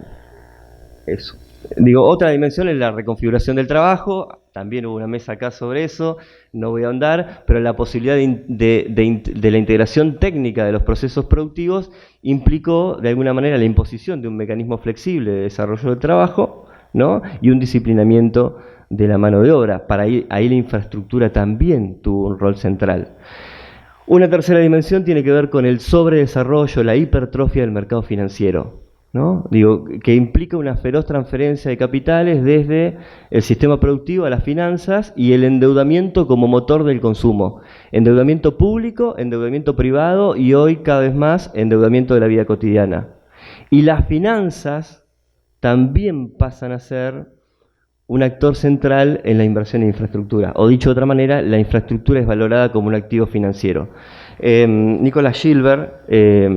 Eso. Digo, otra dimensión es la reconfiguración del trabajo. También hubo una mesa acá sobre eso, no voy a ahondar, pero la posibilidad de la integración técnica de los procesos productivos implicó, de alguna manera, la imposición de un mecanismo flexible de desarrollo del trabajo, ¿no? Y un disciplinamiento de la mano de obra. Para ahí la infraestructura también tuvo un rol central. Una tercera dimensión tiene que ver con el sobredesarrollo, la hipertrofia del mercado financiero, ¿no? Digo, que implica una feroz transferencia de capitales desde el sistema productivo a las finanzas y el endeudamiento como motor del consumo. Endeudamiento público, endeudamiento privado y hoy cada vez más endeudamiento de la vida cotidiana. Y las finanzas también pasan a ser un actor central en la inversión en infraestructura. O dicho de otra manera, la infraestructura es valorada como un activo financiero. Nicholas Gilbert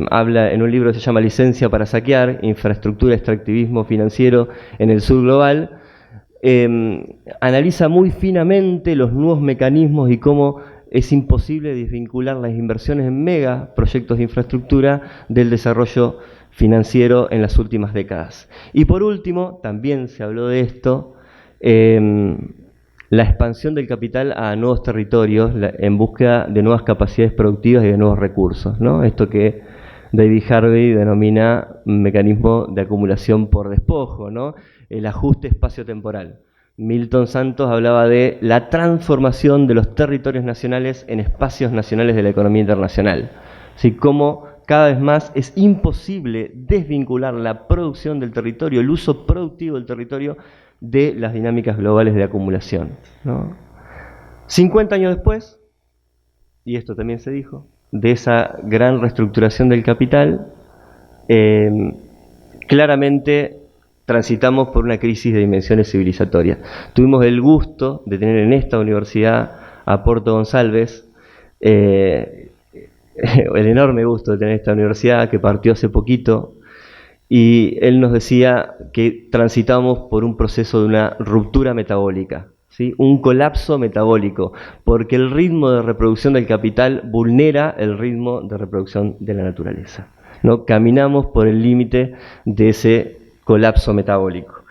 habla en un libro que se llama Licencia para saquear, infraestructura, extractivismo financiero en el sur global. Analiza muy finamente los nuevos mecanismos y cómo es imposible desvincular las inversiones en mega proyectos de infraestructura del desarrollo financiero en las últimas décadas. Y por último, también se habló de esto, la expansión del capital a nuevos territorios en búsqueda de nuevas capacidades productivas y de nuevos recursos, ¿no? Esto que David Harvey denomina mecanismo de acumulación por despojo, ¿no? El ajuste espacio-temporal. Milton Santos hablaba de la transformación de los territorios nacionales en espacios nacionales de la economía internacional. Así como cada vez más es imposible desvincular la producción del territorio, el uso productivo del territorio, de las dinámicas globales de acumulación, ¿no? 50 años después, y esto también se dijo, de esa gran reestructuración del capital, claramente transitamos por una crisis de dimensiones civilizatorias. Tuvimos el gusto de tener en esta universidad a Porto González, el enorme gusto de tener esta universidad que partió hace poquito, y él nos decía que transitamos por un proceso de una ruptura metabólica, ¿sí? Un colapso metabólico, porque el ritmo de reproducción del capital vulnera el ritmo de reproducción de la naturaleza, ¿no? Caminamos por el límite de ese colapso metabólico.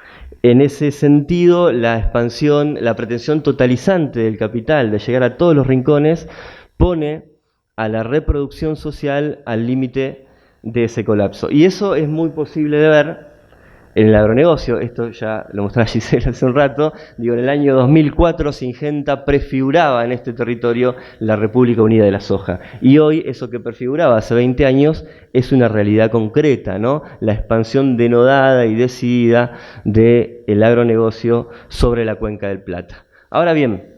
En ese sentido, la expansión, la pretensión totalizante del capital de llegar a todos los rincones pone a la reproducción social al límite de ese colapso. Y eso es muy posible de ver en el agronegocio. Esto ya lo mostraba Gisela hace un rato. Digo, en el año 2004 Syngenta prefiguraba en este territorio la República Unida de la Soja. Y hoy eso que prefiguraba hace 20 años es una realidad concreta, ¿no? La expansión denodada y decidida del agronegocio sobre la Cuenca del Plata. Ahora bien,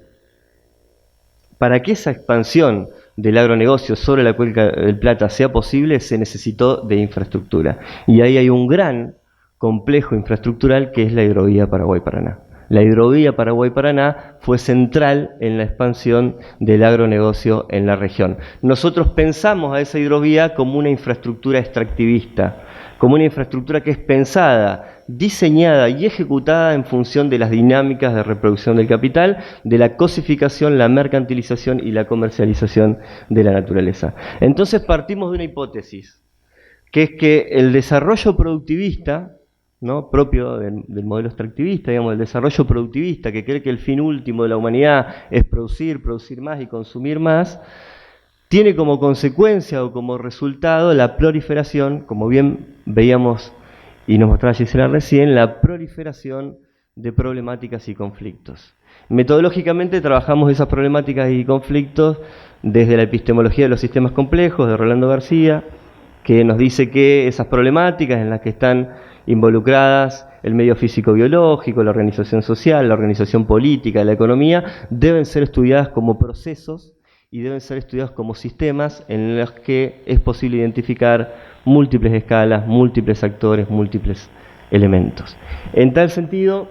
para que esa expansión del agronegocio sobre la Cuenca del Plata sea posible, se necesitó de infraestructura. Y ahí hay un gran complejo infraestructural que es la hidrovía Paraguay-Paraná. La hidrovía Paraguay-Paraná fue central en la expansión del agronegocio en la región. Nosotros pensamos a esa hidrovía como una infraestructura extractivista, como una infraestructura que es pensada, diseñada y ejecutada en función de las dinámicas de reproducción del capital, de la cosificación, la mercantilización y la comercialización de la naturaleza. Entonces partimos de una hipótesis, que es que el desarrollo productivista, ¿no?, propio del modelo extractivista, digamos, el desarrollo productivista, que cree que el fin último de la humanidad es producir más y consumir más, tiene como consecuencia o como resultado la proliferación, como bien veíamos y nos mostraba Gisela recién, la proliferación de problemáticas y conflictos. Metodológicamente trabajamos esas problemáticas y conflictos desde la epistemología de los sistemas complejos de Rolando García, que nos dice que esas problemáticas en las que están involucradas el medio físico-biológico, la organización social, la organización política, la economía, deben ser estudiadas como procesos y deben ser estudiados como sistemas en los que es posible identificar múltiples escalas, múltiples actores, múltiples elementos. En tal sentido,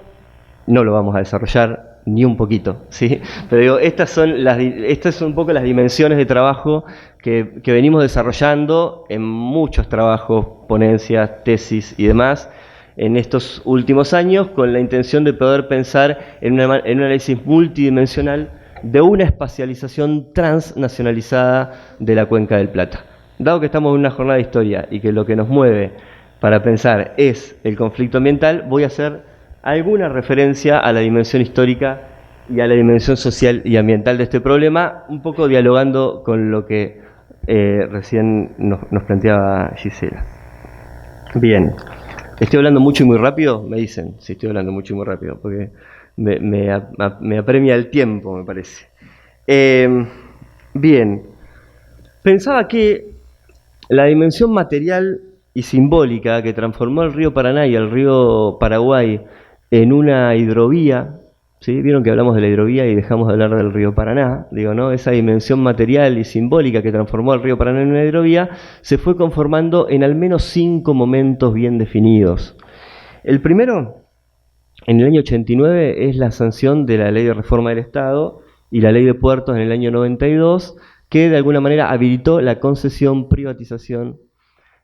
no lo vamos a desarrollar ni un poquito, ¿sí? Pero digo, estas son un poco las dimensiones de trabajo que venimos desarrollando en muchos trabajos, ponencias, tesis y demás, en estos últimos años, con la intención de poder pensar en un análisis multidimensional de una espacialización transnacionalizada de la Cuenca del Plata. Dado que estamos en una jornada de historia y que lo que nos mueve para pensar es el conflicto ambiental, voy a hacer alguna referencia a la dimensión histórica y a la dimensión social y ambiental de este problema, un poco dialogando con lo que recién nos planteaba Gisela. Bien, ¿estoy hablando mucho y muy rápido? Me dicen si estoy hablando mucho y muy rápido, porque me apremia el tiempo, me parece. Bien, pensaba que la dimensión material y simbólica que transformó el río Paraná y el río Paraguay en una hidrovía. ¿Sí? Vieron que hablamos de la hidrovía y dejamos de hablar del río Paraná. Digo, ¿no? Esa dimensión material y simbólica que transformó al río Paraná en una hidrovía se fue conformando en al menos 5 momentos bien definidos. El primero, en el año 89, es la sanción de la Ley de Reforma del Estado y la Ley de Puertos en el año 92, que de alguna manera habilitó la concesión, privatización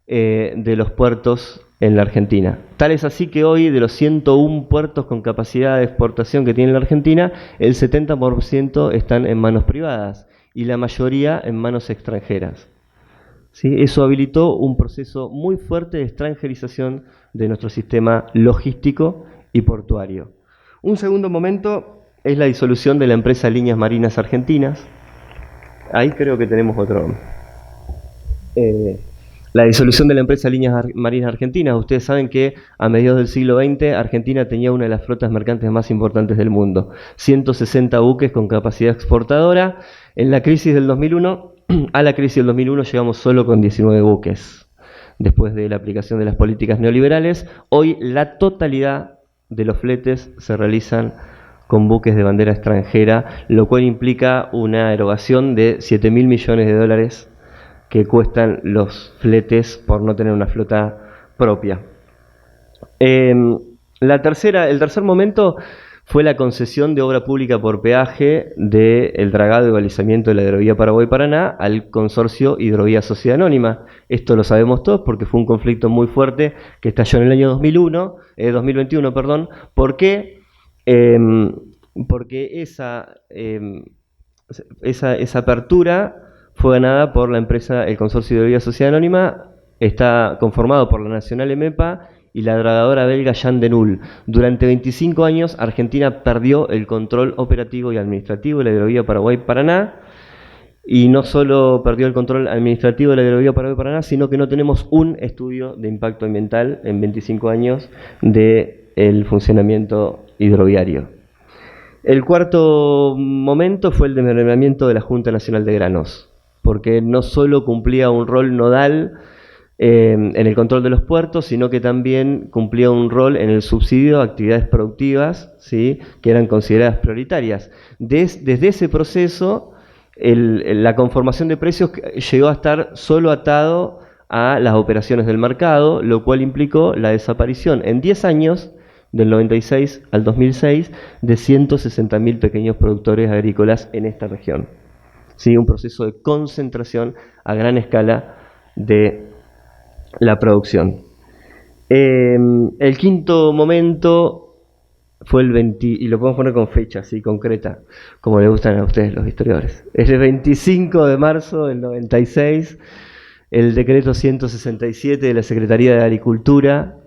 de los puertos en la Argentina. Tal es así que hoy, de los 101 puertos con capacidad de exportación que tiene la Argentina, el 70% están en manos privadas y la mayoría en manos extranjeras. ¿Sí? Eso habilitó un proceso muy fuerte de extranjerización de nuestro sistema logístico y portuario. Un segundo momento es la disolución de la empresa Líneas Marinas Argentinas. Ahí creo que tenemos otro. La disolución de la empresa Líneas Marinas Argentinas. Ustedes saben que a mediados del siglo XX Argentina tenía una de las flotas mercantes más importantes del mundo. 160 buques con capacidad exportadora. En la crisis del 2001, a la crisis del 2001 llegamos solo con 19 buques. Después de la aplicación de las políticas neoliberales, hoy la totalidad de los fletes se realizan con buques de bandera extranjera, lo cual implica una erogación de 7.000 millones de dólares que cuestan los fletes por no tener una flota propia. El tercer momento fue la concesión de obra pública por peaje del dragado y balizamiento de la hidrovía Paraguay-Paraná al consorcio Hidrovía Sociedad Anónima. Esto lo sabemos todos porque fue un conflicto muy fuerte que estalló en el año 2021. ¿Por qué? Porque esa apertura fue ganada por la empresa, el consorcio de Hidrovía Sociedad Anónima, está conformado por la Nacional EMEPA y la dragadora belga Jan de Null. Durante 25 años, Argentina perdió el control operativo y administrativo de la hidrovía Paraguay-Paraná, y no solo perdió el control administrativo de la hidrovía Paraguay-Paraná, sino que no tenemos un estudio de impacto ambiental en 25 años del funcionamiento hidroviario. El cuarto momento fue el desmembramiento de la Junta Nacional de Granos, porque no solo cumplía un rol nodal en el control de los puertos, sino que también cumplía un rol en el subsidio a actividades productivas, ¿sí?, que eran consideradas prioritarias. Desde ese proceso, la conformación de precios llegó a estar solo atado a las operaciones del mercado, lo cual implicó la desaparición en 10 años, del 96 al 2006, de 160.000 pequeños productores agrícolas en esta región. ¿Sí? Un proceso de concentración a gran escala de la producción. El quinto momento fue el 20, y lo podemos poner con fecha así concreta, como le gustan a ustedes los historiadores. Es el 25 de marzo del 96, el decreto 167 de la Secretaría de Agricultura,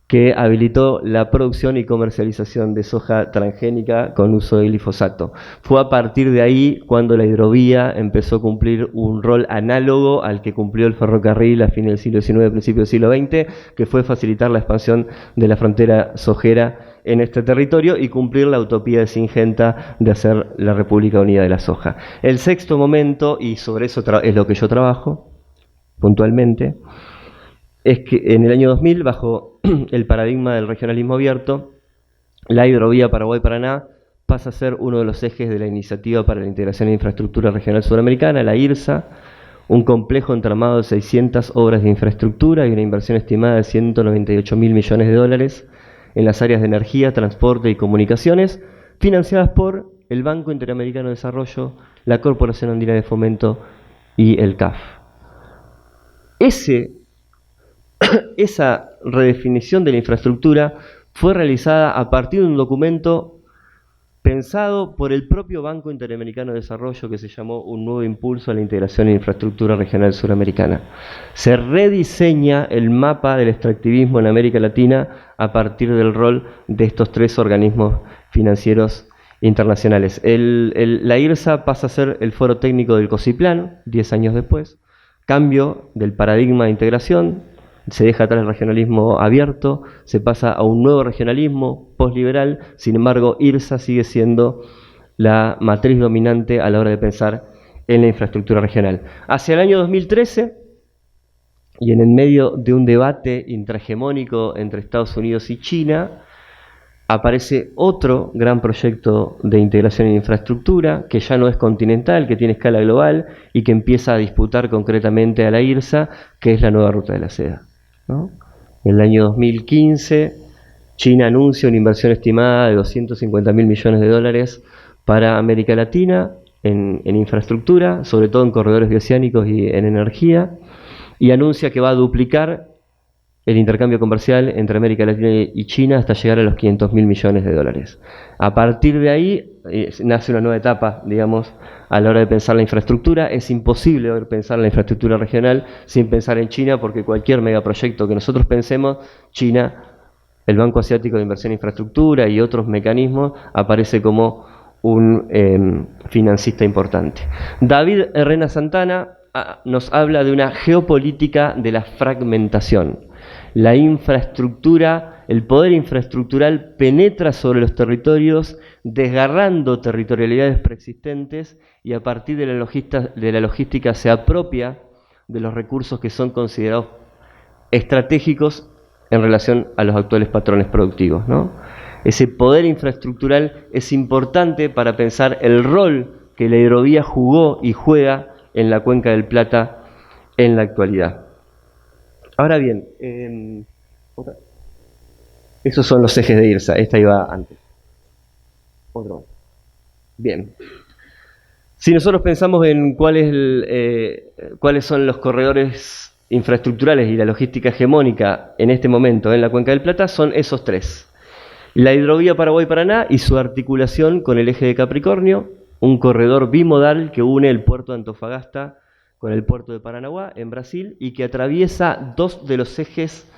que habilitó la producción y comercialización de soja transgénica con uso de glifosato. Fue a partir de ahí cuando la hidrovía empezó a cumplir un rol análogo al que cumplió el ferrocarril a fines del siglo XIX, principios del siglo XX, que fue facilitar la expansión de la frontera sojera en este territorio y cumplir la utopía de Singenta de hacer la República Unida de la Soja. El sexto momento, y sobre eso es lo que yo trabajo puntualmente, es que en el año 2000, bajo el paradigma del regionalismo abierto, la hidrovía Paraguay-Paraná pasa a ser uno de los ejes de la Iniciativa para la Integración e Infraestructura Regional Sudamericana, la IRSA, un complejo entramado de 600 obras de infraestructura y una inversión estimada de 198.000 millones de dólares en las áreas de energía, transporte y comunicaciones, financiadas por el Banco Interamericano de Desarrollo, la Corporación Andina de Fomento y el CAF. Esa redefinición de la infraestructura fue realizada a partir de un documento pensado por el propio Banco Interamericano de Desarrollo, que se llamó Un nuevo impulso a la integración e infraestructura regional suramericana. Se rediseña el mapa del extractivismo en América Latina a partir del rol de estos tres organismos financieros internacionales. La IRSA pasa a ser el foro técnico del COSIPLAN, 10 años después, cambio del paradigma de integración. Se deja atrás el regionalismo abierto, se pasa a un nuevo regionalismo postliberal. Sin embargo, IRSA sigue siendo la matriz dominante a la hora de pensar en la infraestructura regional. Hacia el año 2013, y en el medio de un debate intrahegemónico entre Estados Unidos y China, aparece otro gran proyecto de integración en infraestructura, que ya no es continental, que tiene escala global y que empieza a disputar concretamente a la IRSA, que es la nueva ruta de la seda, ¿no? En el año 2015, China anuncia una inversión estimada de 250.000 millones de dólares para América Latina en infraestructura, sobre todo en corredores bioceánicos y en energía, y anuncia que va a duplicar el intercambio comercial entre América Latina y China hasta llegar a los 500.000 millones de dólares. A partir de ahí nace una nueva etapa, digamos, a la hora de pensar la infraestructura. Es imposible pensar la infraestructura regional sin pensar en China, porque cualquier megaproyecto que nosotros pensemos, China, el Banco Asiático de Inversión en Infraestructura y otros mecanismos, aparece como un financista importante. David Herrera Santana nos habla de una geopolítica de la fragmentación. La infraestructura, el poder infraestructural penetra sobre los territorios, desgarrando territorialidades preexistentes, y a partir de la logística se apropia de los recursos que son considerados estratégicos en relación a los actuales patrones productivos, ¿no? Ese poder infraestructural es importante para pensar el rol que la hidrovía jugó y juega en la Cuenca del Plata en la actualidad. Ahora bien, esos son los ejes de IRSA. Esta iba antes. Otro. Bien. Si nosotros pensamos en cuáles son los corredores infraestructurales y la logística hegemónica en este momento en la Cuenca del Plata, son esos tres. La hidrovía Paraguay-Paraná y su articulación con el eje de Capricornio, un corredor bimodal que une el puerto de Antofagasta con el puerto de Paranaguá en Brasil y que atraviesa dos de los ejes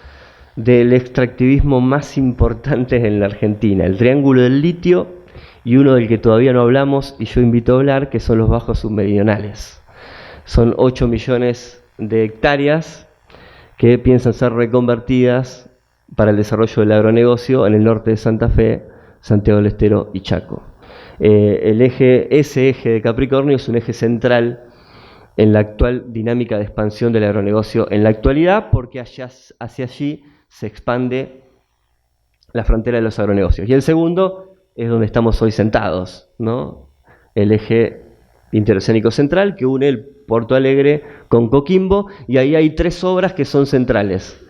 del extractivismo más importantes en la Argentina, el Triángulo del Litio y uno del que todavía no hablamos y yo invito a hablar, que son los bajos submeridionales. Son 8 millones de hectáreas que piensan ser reconvertidas para el desarrollo del agronegocio en el norte de Santa Fe, Santiago del Estero y Chaco. Ese eje de Capricornio es un eje central en la actual dinámica de expansión del agronegocio en la actualidad, porque hacia allí se expande la frontera de los agronegocios. Y el segundo es donde estamos hoy sentados, ¿no? El eje interoceánico central que une el Porto Alegre con Coquimbo, y ahí hay tres obras que son centrales.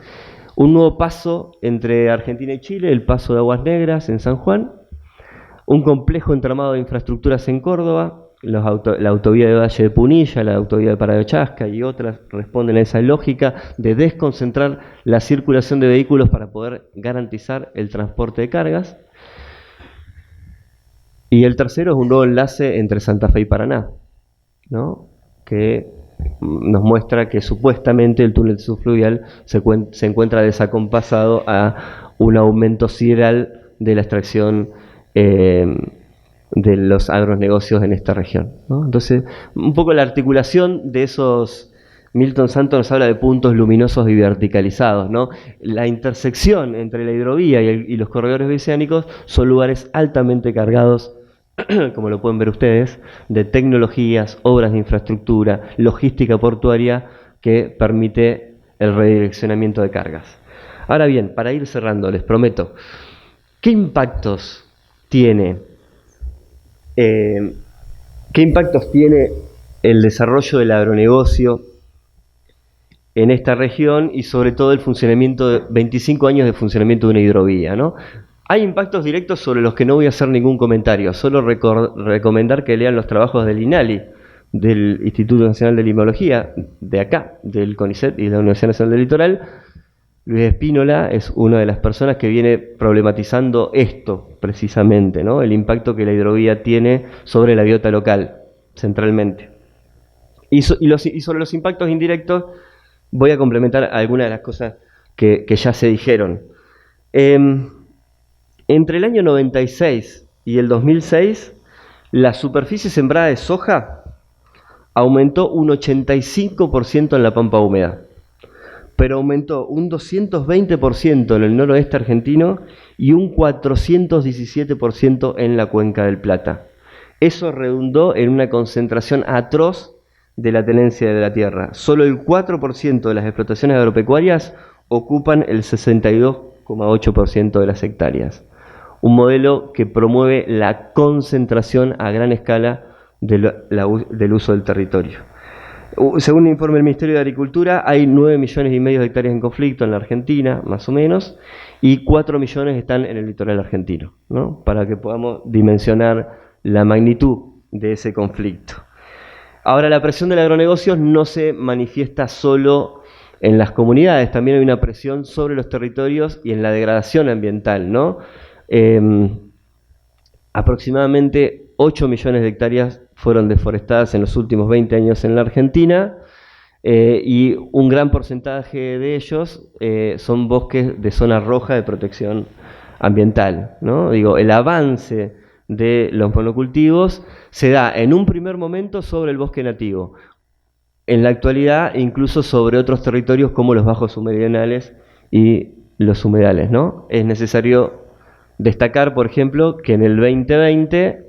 Un nuevo paso entre Argentina y Chile, el paso de Aguas Negras en San Juan, un complejo entramado de infraestructuras en Córdoba, la autovía de Valle de Punilla, la autovía de Parada de Chasca y otras responden a esa lógica de desconcentrar la circulación de vehículos para poder garantizar el transporte de cargas. Y el tercero es un nuevo enlace entre Santa Fe y Paraná, ¿no? Que nos muestra que supuestamente el túnel subfluvial se encuentra desacompasado a un aumento sideral de la extracción de los agronegocios en esta región, ¿no? Entonces, un poco la articulación de esos, Milton Santos nos habla de puntos luminosos y verticalizados, ¿no? La intersección entre la hidrovía y los corredores bioceánicos son lugares altamente cargados, como lo pueden ver ustedes, de tecnologías, obras de infraestructura, logística portuaria que permite el redireccionamiento de cargas. Ahora bien, para ir cerrando, les prometo, ¿qué impactos tiene el desarrollo del agronegocio en esta región y sobre todo el funcionamiento de 25 años de funcionamiento de una hidrovía, ¿no? Hay impactos directos sobre los que no voy a hacer ningún comentario, solo recomendar que lean los trabajos del INALI, del Instituto Nacional de Limnología, de acá, del CONICET y de la Universidad Nacional del Litoral. Luis Espínola es una de las personas que viene problematizando esto precisamente, ¿no? El impacto que la hidrovía tiene sobre la biota local, centralmente. Y sobre los impactos indirectos voy a complementar algunas de las cosas que ya se dijeron. Entre el año 96 y el 2006, la superficie sembrada de soja aumentó un 85% en la pampa húmeda, pero aumentó un 220% en el noroeste argentino y un 417% en la Cuenca del Plata. Eso redundó en una concentración atroz de la tenencia de la tierra. Solo el 4% de las explotaciones agropecuarias ocupan el 62,8% de las hectáreas. Un modelo que promueve la concentración a gran escala del uso del territorio. Según un informe del Ministerio de Agricultura, hay 9,5 millones de hectáreas en conflicto en la Argentina, más o menos, y 4 millones están en el litoral argentino, ¿no? Para que podamos dimensionar la magnitud de ese conflicto. Ahora, la presión del agronegocio no se manifiesta solo en las comunidades, también hay una presión sobre los territorios y en la degradación ambiental, ¿no? Aproximadamente 8 millones de hectáreas fueron deforestadas en los últimos 20 años en la Argentina, y un gran porcentaje de ellos son bosques de zona roja de protección ambiental, ¿no? Digo, el avance de los monocultivos se da en un primer momento sobre el bosque nativo, en la actualidad incluso sobre otros territorios como los bajos humedales y los humedales, ¿no? Es necesario destacar, por ejemplo, que en el 2020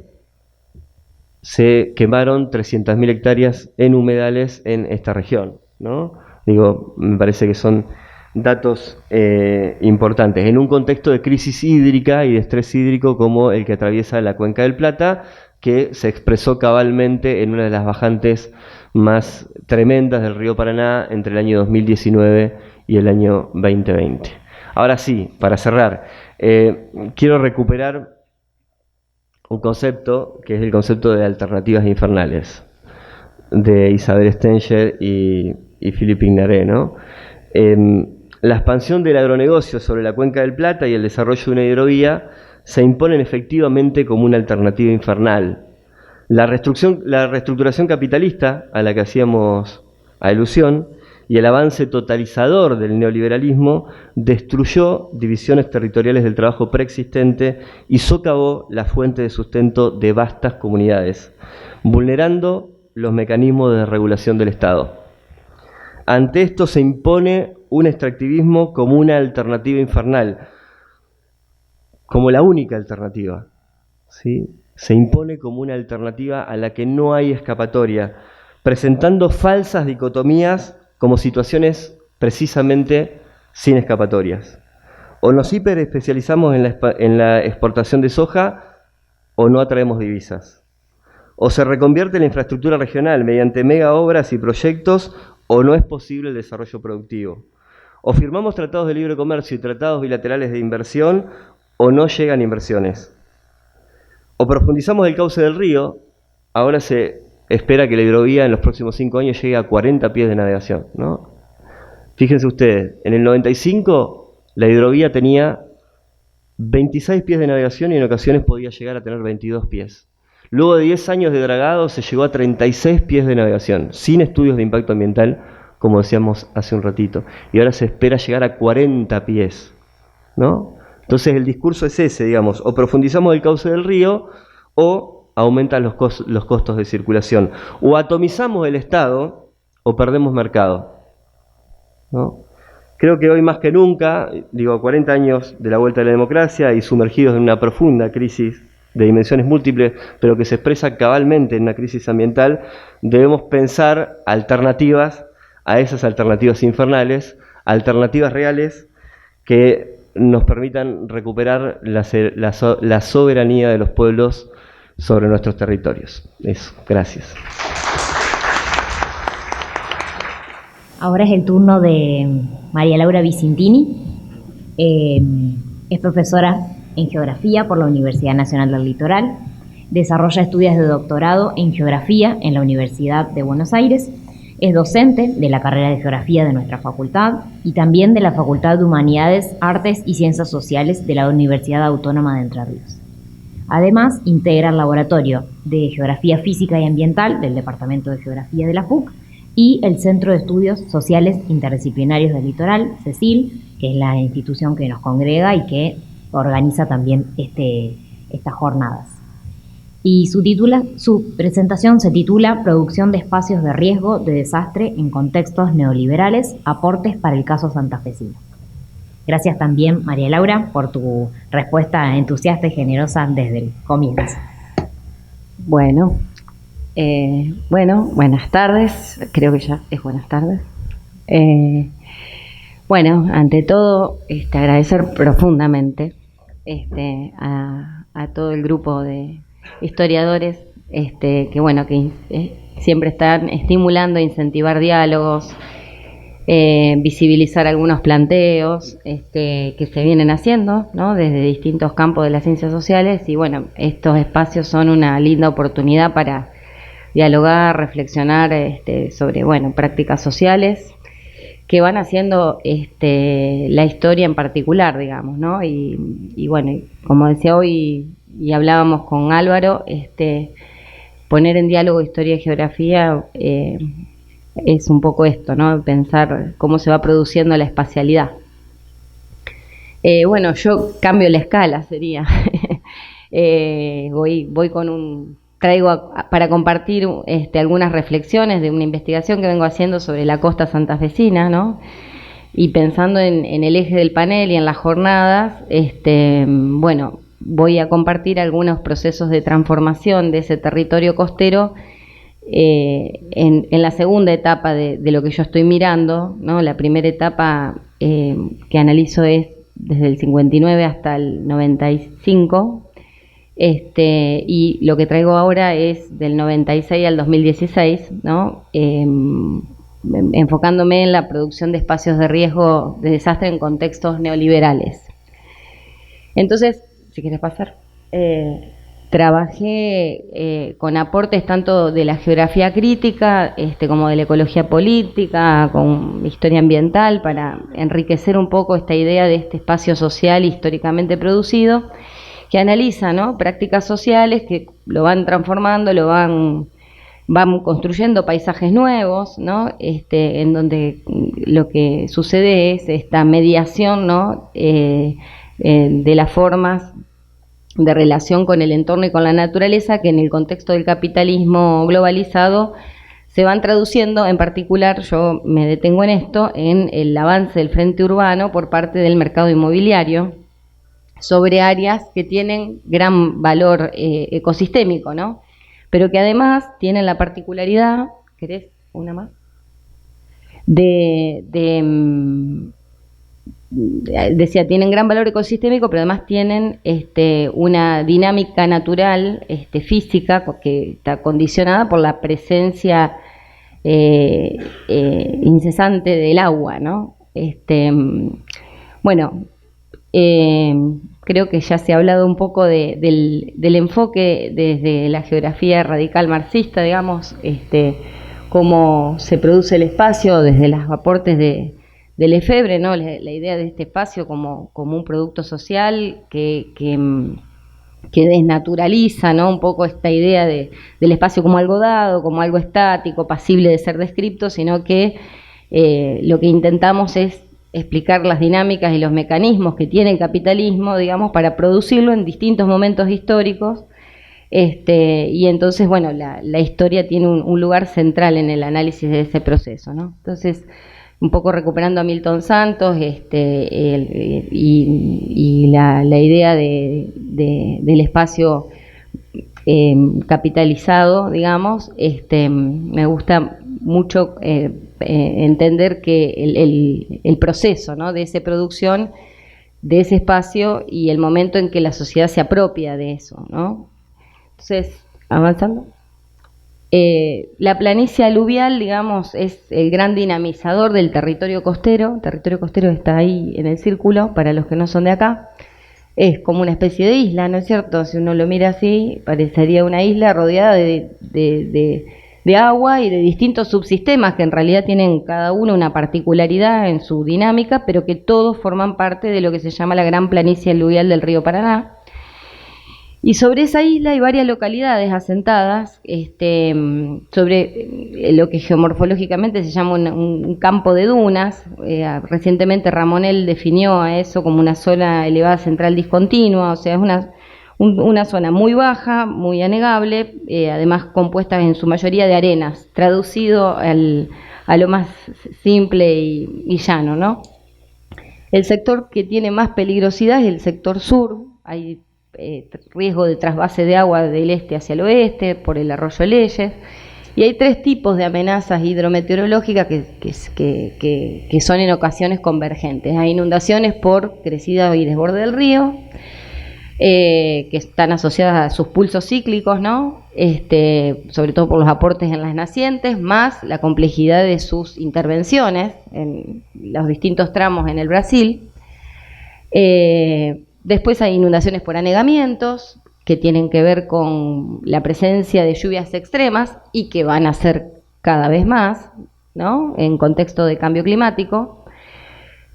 se quemaron 300.000 hectáreas en humedales en esta región, ¿no? Digo, me parece que son datos importantes, en un contexto de crisis hídrica y de estrés hídrico como el que atraviesa la Cuenca del Plata, que se expresó cabalmente en una de las bajantes más tremendas del río Paraná entre el año 2019 y el año 2020. Ahora sí, para cerrar, quiero recuperar un concepto que es el concepto de alternativas infernales de Isabel Stenger y Philippe Ignaré, ¿no? La expansión del agronegocio sobre la Cuenca del Plata y el desarrollo de una hidrovía se imponen efectivamente como una alternativa infernal. La reestructuración capitalista a la que hacíamos alusión y el avance totalizador del neoliberalismo destruyó divisiones territoriales del trabajo preexistente y socavó la fuente de sustento de vastas comunidades, vulnerando los mecanismos de regulación del Estado. Ante esto se impone un extractivismo como una alternativa infernal, como la única alternativa, ¿sí? Se impone como una alternativa a la que no hay escapatoria, presentando falsas dicotomías como situaciones precisamente sin escapatorias. O nos hiperespecializamos en la exportación de soja o no atraemos divisas. O se reconvierte la infraestructura regional mediante mega obras y proyectos o no es posible el desarrollo productivo. O firmamos tratados de libre comercio y tratados bilaterales de inversión o no llegan inversiones. O profundizamos el cauce del río, ahora se espera que la hidrovía en los próximos 5 años llegue a 40 pies de navegación, ¿no? Fíjense ustedes, en el 95 la hidrovía tenía 26 pies de navegación y en ocasiones podía llegar a tener 22 pies. Luego de 10 años de dragado se llegó a 36 pies de navegación, sin estudios de impacto ambiental, como decíamos hace un ratito. Y ahora se espera llegar a 40 pies, ¿no? Entonces el discurso es ese, digamos, o profundizamos el cauce del río o aumentan los costos de circulación. O atomizamos el Estado o perdemos mercado, ¿no? Creo que hoy más que nunca, digo, 40 años de la vuelta de la democracia y sumergidos en una profunda crisis de dimensiones múltiples, pero que se expresa cabalmente en una crisis ambiental, debemos pensar alternativas a esas alternativas infernales, alternativas reales que nos permitan recuperar la soberanía de los pueblos sobre nuestros territorios. Eso, gracias. Ahora es el turno de María Laura Vicintini. Es profesora en Geografía por la Universidad Nacional del Litoral. Desarrolla estudios de doctorado en Geografía en la Universidad de Buenos Aires. Es docente de la carrera de Geografía de nuestra facultad y también de la Facultad de Humanidades, Artes y Ciencias Sociales de la Universidad Autónoma de Entre Ríos. Además, integra el Laboratorio de Geografía Física y Ambiental del Departamento de Geografía de la FUC y el Centro de Estudios Sociales Interdisciplinarios del Litoral, CECIL, que es la institución que nos congrega y que organiza también estas jornadas. Y su presentación se titula Producción de espacios de riesgo de desastre en contextos neoliberales, aportes para el caso santafesino. Gracias también, María Laura, por tu respuesta entusiasta y generosa desde el comienzo. Bueno, Bueno, buenas tardes, creo que ya es buenas tardes. Bueno, ante todo, agradecer profundamente a todo el grupo de historiadores que siempre están estimulando, incentivar diálogos, visibilizar algunos planteos que se vienen haciendo, ¿no?, desde distintos campos de las ciencias sociales. Y bueno, estos espacios son una linda oportunidad para dialogar, reflexionar sobre prácticas sociales que van haciendo la historia en particular, digamos, ¿no? Y bueno, como decía hoy y hablábamos con Álvaro, poner en diálogo historia y geografía es un poco esto, ¿no? Pensar cómo se va produciendo la espacialidad. Bueno, yo cambio la escala, sería. Voy con traigo para compartir algunas reflexiones de una investigación que vengo haciendo sobre la costa santafesina, ¿no? Y pensando en el eje del panel y en las jornadas, bueno, voy a compartir algunos procesos de transformación de ese territorio costero en la segunda etapa de lo que yo estoy mirando, ¿no? La primera etapa que analizo es desde el 59 hasta el 95, y lo que traigo ahora es del 96 al 2016, ¿no? Enfocándome en la producción de espacios de riesgo de desastre en contextos neoliberales. Entonces, si quieres pasar, trabajé con aportes tanto de la geografía crítica como de la ecología política, con historia ambiental, para enriquecer un poco esta idea de este espacio social históricamente producido, que analiza, ¿no?, prácticas sociales que lo van transformando, van construyendo paisajes nuevos, ¿no? En donde lo que sucede es esta mediación, ¿no?, de las formas de relación con el entorno y con la naturaleza, que en el contexto del capitalismo globalizado se van traduciendo. En particular, yo me detengo en esto, en el avance del frente urbano por parte del mercado inmobiliario sobre áreas que tienen gran valor ecosistémico, ¿no?, pero que además tienen la particularidad, ¿querés una más?, decía, tienen gran valor ecosistémico, pero además tienen una dinámica natural, física, que está condicionada por la presencia incesante del agua, ¿no? Bueno, creo que ya se ha hablado un poco del enfoque desde la geografía radical marxista, digamos, cómo se produce el espacio desde los aportes de Lefebvre, ¿no? La idea de este espacio como un producto social que desnaturaliza, ¿no?, un poco esta idea del espacio como algo dado, como algo estático, pasible de ser descripto, sino que lo que intentamos es explicar las dinámicas y los mecanismos que tiene el capitalismo, digamos, para producirlo en distintos momentos históricos. Y entonces, bueno, la historia tiene un lugar central en el análisis de ese proceso, ¿no? Entonces, un poco recuperando a Milton Santos y la idea del espacio capitalizado, digamos, me gusta mucho entender que el proceso, ¿no?, de esa producción, de ese espacio y el momento en que la sociedad se apropia de eso, ¿no? Entonces, avanzando. La planicie aluvial, digamos, es el gran dinamizador del territorio costero. El territorio costero está ahí en el círculo, para los que no son de acá. Es como una especie de isla, ¿no es cierto? Si uno lo mira así, parecería una isla rodeada de agua y de distintos subsistemas que en realidad tienen cada uno una particularidad en su dinámica, pero que todos forman parte de lo que se llama la gran planicie aluvial del río Paraná. Y sobre esa isla hay varias localidades asentadas sobre lo que geomorfológicamente se llama un campo de dunas. Recientemente Ramonel definió a eso como una zona elevada central discontinua, o sea, es una zona muy baja, muy anegable, además compuesta en su mayoría de arenas, traducido a lo más simple y llano, ¿no? El sector que tiene más peligrosidad es el sector sur. Hay riesgo de trasvase de agua del este hacia el oeste por el arroyo Leyes. Y hay 3 tipos de amenazas hidrometeorológicas que son en ocasiones convergentes. Hay inundaciones por crecida y desborde del río, que están asociadas a sus pulsos cíclicos, ¿no? Sobre todo por los aportes en las nacientes, más la complejidad de sus intervenciones en los distintos tramos en el Brasil. Después hay inundaciones por anegamientos, que tienen que ver con la presencia de lluvias extremas y que van a ser cada vez más, ¿no? En contexto de cambio climático,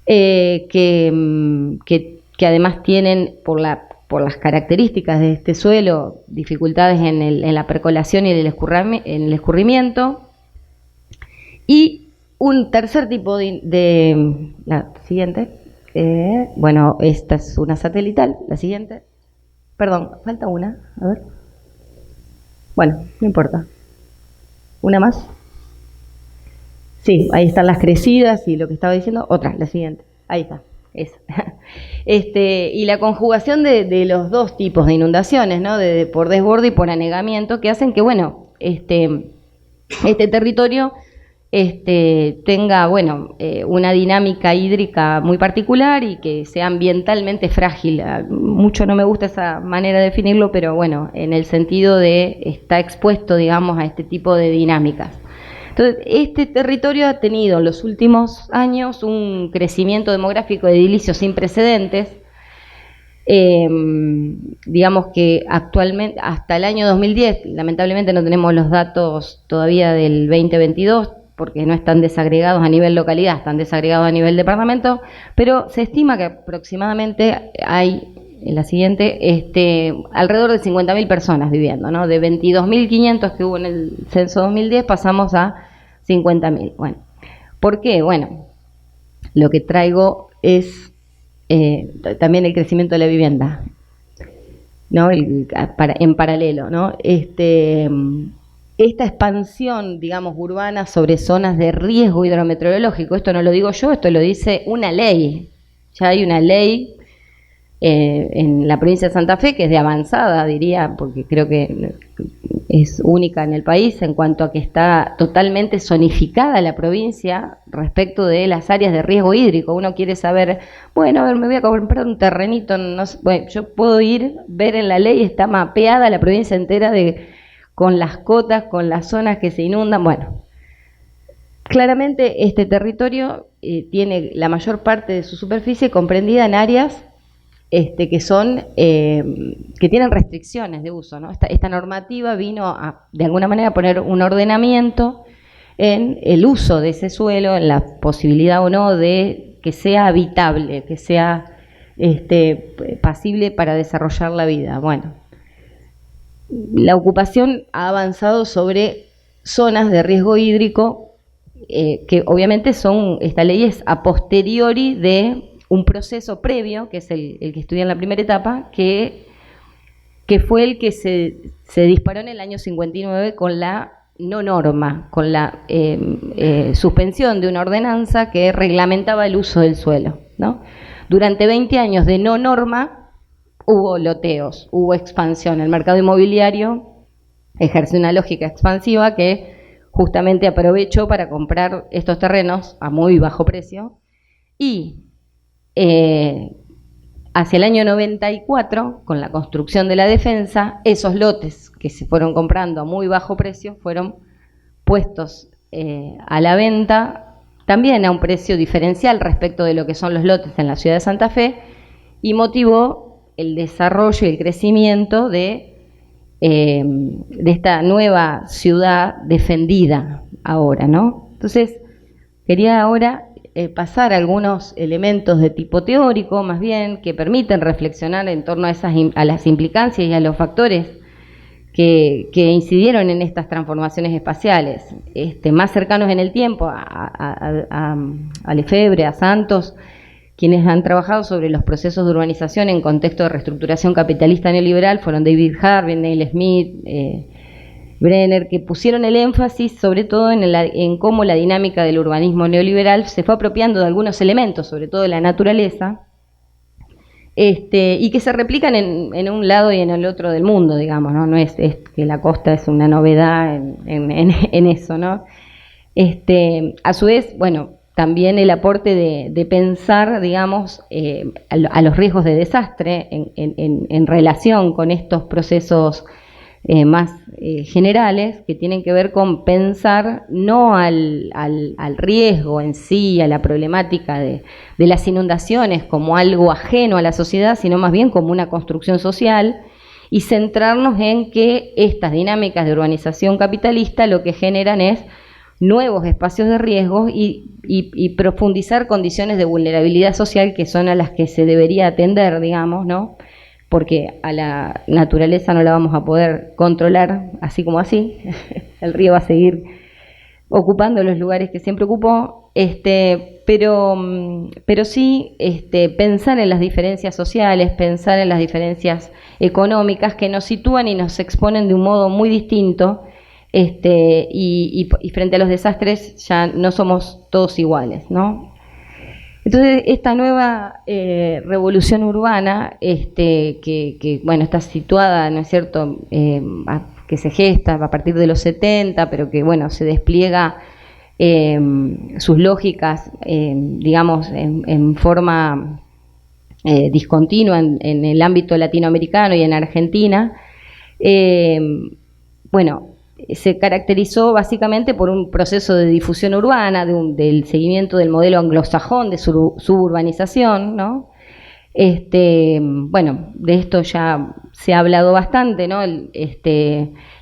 que además tienen, por las características de este suelo, dificultades en la percolación y en el escurrimiento. Y un tercer tipo de la siguiente, bueno, esta es una satelital, la siguiente. Perdón, falta una, a ver. Bueno, no importa. ¿Una más? Sí, ahí están las crecidas y lo que estaba diciendo. Otra, la siguiente. Ahí está, esa. Y la conjugación de los 2 tipos de inundaciones, ¿no? Por desborde y por anegamiento, que hacen que, bueno, este territorio tenga, bueno, una dinámica hídrica muy particular y que sea ambientalmente frágil. Mucho no me gusta esa manera de definirlo, pero bueno, en el sentido de está expuesto, digamos, a este tipo de dinámicas. Entonces, este territorio ha tenido en los últimos años un crecimiento demográfico edilicio sin precedentes. Digamos que actualmente, hasta el año 2010, lamentablemente no tenemos los datos todavía del 2022, porque no están desagregados a nivel localidad, están desagregados a nivel departamento, pero se estima que aproximadamente hay, en la siguiente, alrededor de 50.000 personas viviendo, ¿no? De 22.500 que hubo en el censo 2010 pasamos a 50.000. Bueno, ¿por qué? Bueno, lo que traigo es también el crecimiento de la vivienda, ¿no? En paralelo, ¿no? Esta expansión, digamos, urbana sobre zonas de riesgo hidrometeorológico, esto no lo digo yo, esto lo dice una ley. Ya hay una ley en la provincia de Santa Fe que es de avanzada, diría, porque creo que es única en el país en cuanto a que está totalmente zonificada la provincia respecto de las áreas de riesgo hídrico. Uno quiere saber, bueno, a ver, me voy a comprar un terrenito, no sé, bueno, yo puedo ver en la ley, está mapeada la provincia entera con las cotas, con las zonas que se inundan. Bueno, claramente este territorio tiene la mayor parte de su superficie comprendida en áreas que son que tienen restricciones de uso, ¿no? Esta normativa vino a, de alguna manera, poner un ordenamiento en el uso de ese suelo, en la posibilidad o no de que sea habitable, que sea pasible para desarrollar la vida. Bueno, la ocupación ha avanzado sobre zonas de riesgo hídrico que obviamente esta ley es a posteriori de un proceso previo, que es el que estudia en la primera etapa, que fue el que se disparó en el año 59 con la no norma, con la suspensión de una ordenanza que reglamentaba el uso del suelo, ¿no? Durante 20 años de no norma hubo loteos, hubo expansión. El mercado inmobiliario ejerce una lógica expansiva que justamente aprovechó para comprar estos terrenos a muy bajo precio y hacia el año 94, con la construcción de la defensa, esos lotes que se fueron comprando a muy bajo precio fueron puestos a la venta también a un precio diferencial respecto de lo que son los lotes en la ciudad de Santa Fe y motivó el desarrollo y el crecimiento de esta nueva ciudad defendida ahora, ¿no? Entonces, quería ahora pasar algunos elementos de tipo teórico, más bien, que permiten reflexionar en torno a las implicancias y a los factores que incidieron en estas transformaciones espaciales, más cercanos en el tiempo a Lefebvre, a Santos, quienes han trabajado sobre los procesos de urbanización en contexto de reestructuración capitalista neoliberal, fueron David Harvey, Neil Smith, Brenner, que pusieron el énfasis sobre todo en cómo la dinámica del urbanismo neoliberal se fue apropiando de algunos elementos, sobre todo de la naturaleza, y que se replican en un lado y en el otro del mundo, digamos, ¿no? No es que la costa es una novedad en eso, ¿no? A su vez, bueno, también el aporte de pensar, digamos, a los riesgos de desastre en relación con estos procesos más generales, que tienen que ver con pensar no al riesgo en sí, a la problemática de las inundaciones como algo ajeno a la sociedad, sino más bien como una construcción social, y centrarnos en que estas dinámicas de urbanización capitalista lo que generan es nuevos espacios de riesgo y profundizar condiciones de vulnerabilidad social que son a las que se debería atender, digamos, ¿no? Porque a la naturaleza no la vamos a poder controlar así como así. El río va a seguir ocupando los lugares que siempre ocupó, pero sí pensar en las diferencias sociales, pensar en las diferencias económicas que nos sitúan y nos exponen de un modo muy distinto, y frente a los desastres ya no somos todos iguales, ¿no? Entonces, esta nueva revolución urbana, que bueno, está situada, ¿no es cierto?, que se gesta a partir de los 70, pero que, bueno, se despliega sus lógicas, digamos, en forma discontinua en el ámbito latinoamericano y en Argentina. Bueno, se caracterizó básicamente por un proceso de difusión urbana, del seguimiento del modelo anglosajón de suburbanización, ¿no? Bueno, de esto ya se ha hablado bastante, ¿no?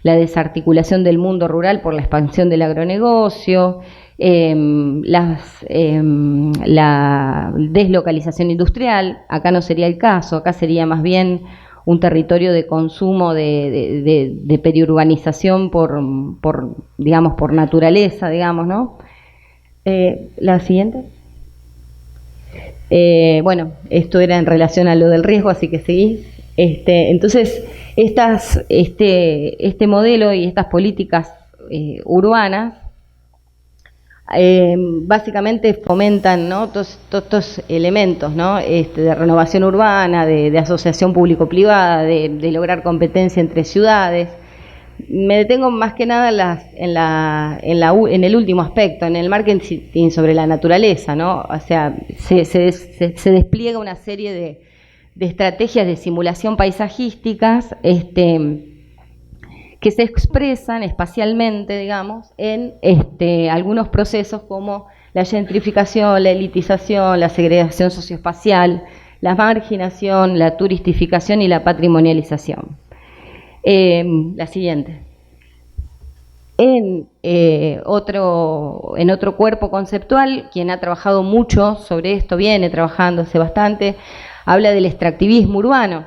La desarticulación del mundo rural por la expansión del agronegocio, la deslocalización industrial. Acá no sería el caso, acá sería más bien un territorio de consumo de periurbanización digamos, por naturaleza, digamos, ¿no? La siguiente. Bueno, esto era en relación a lo del riesgo, así que seguís. Entonces, este modelo y estas políticas urbanas básicamente fomentan, ¿no?, todos estos elementos, ¿no?, de renovación urbana, de asociación público-privada, de lograr competencia entre ciudades. Me detengo más que nada en el último aspecto, en el marketing sobre la naturaleza, ¿no? O sea, se despliega una serie de estrategias de simulación paisajísticas, que se expresan espacialmente, digamos, en algunos procesos como la gentrificación, la elitización, la segregación socioespacial, la marginación, la turistificación y la patrimonialización. La siguiente. En otro cuerpo conceptual, quien ha trabajado mucho sobre esto, viene trabajando hace bastante, habla del extractivismo urbano.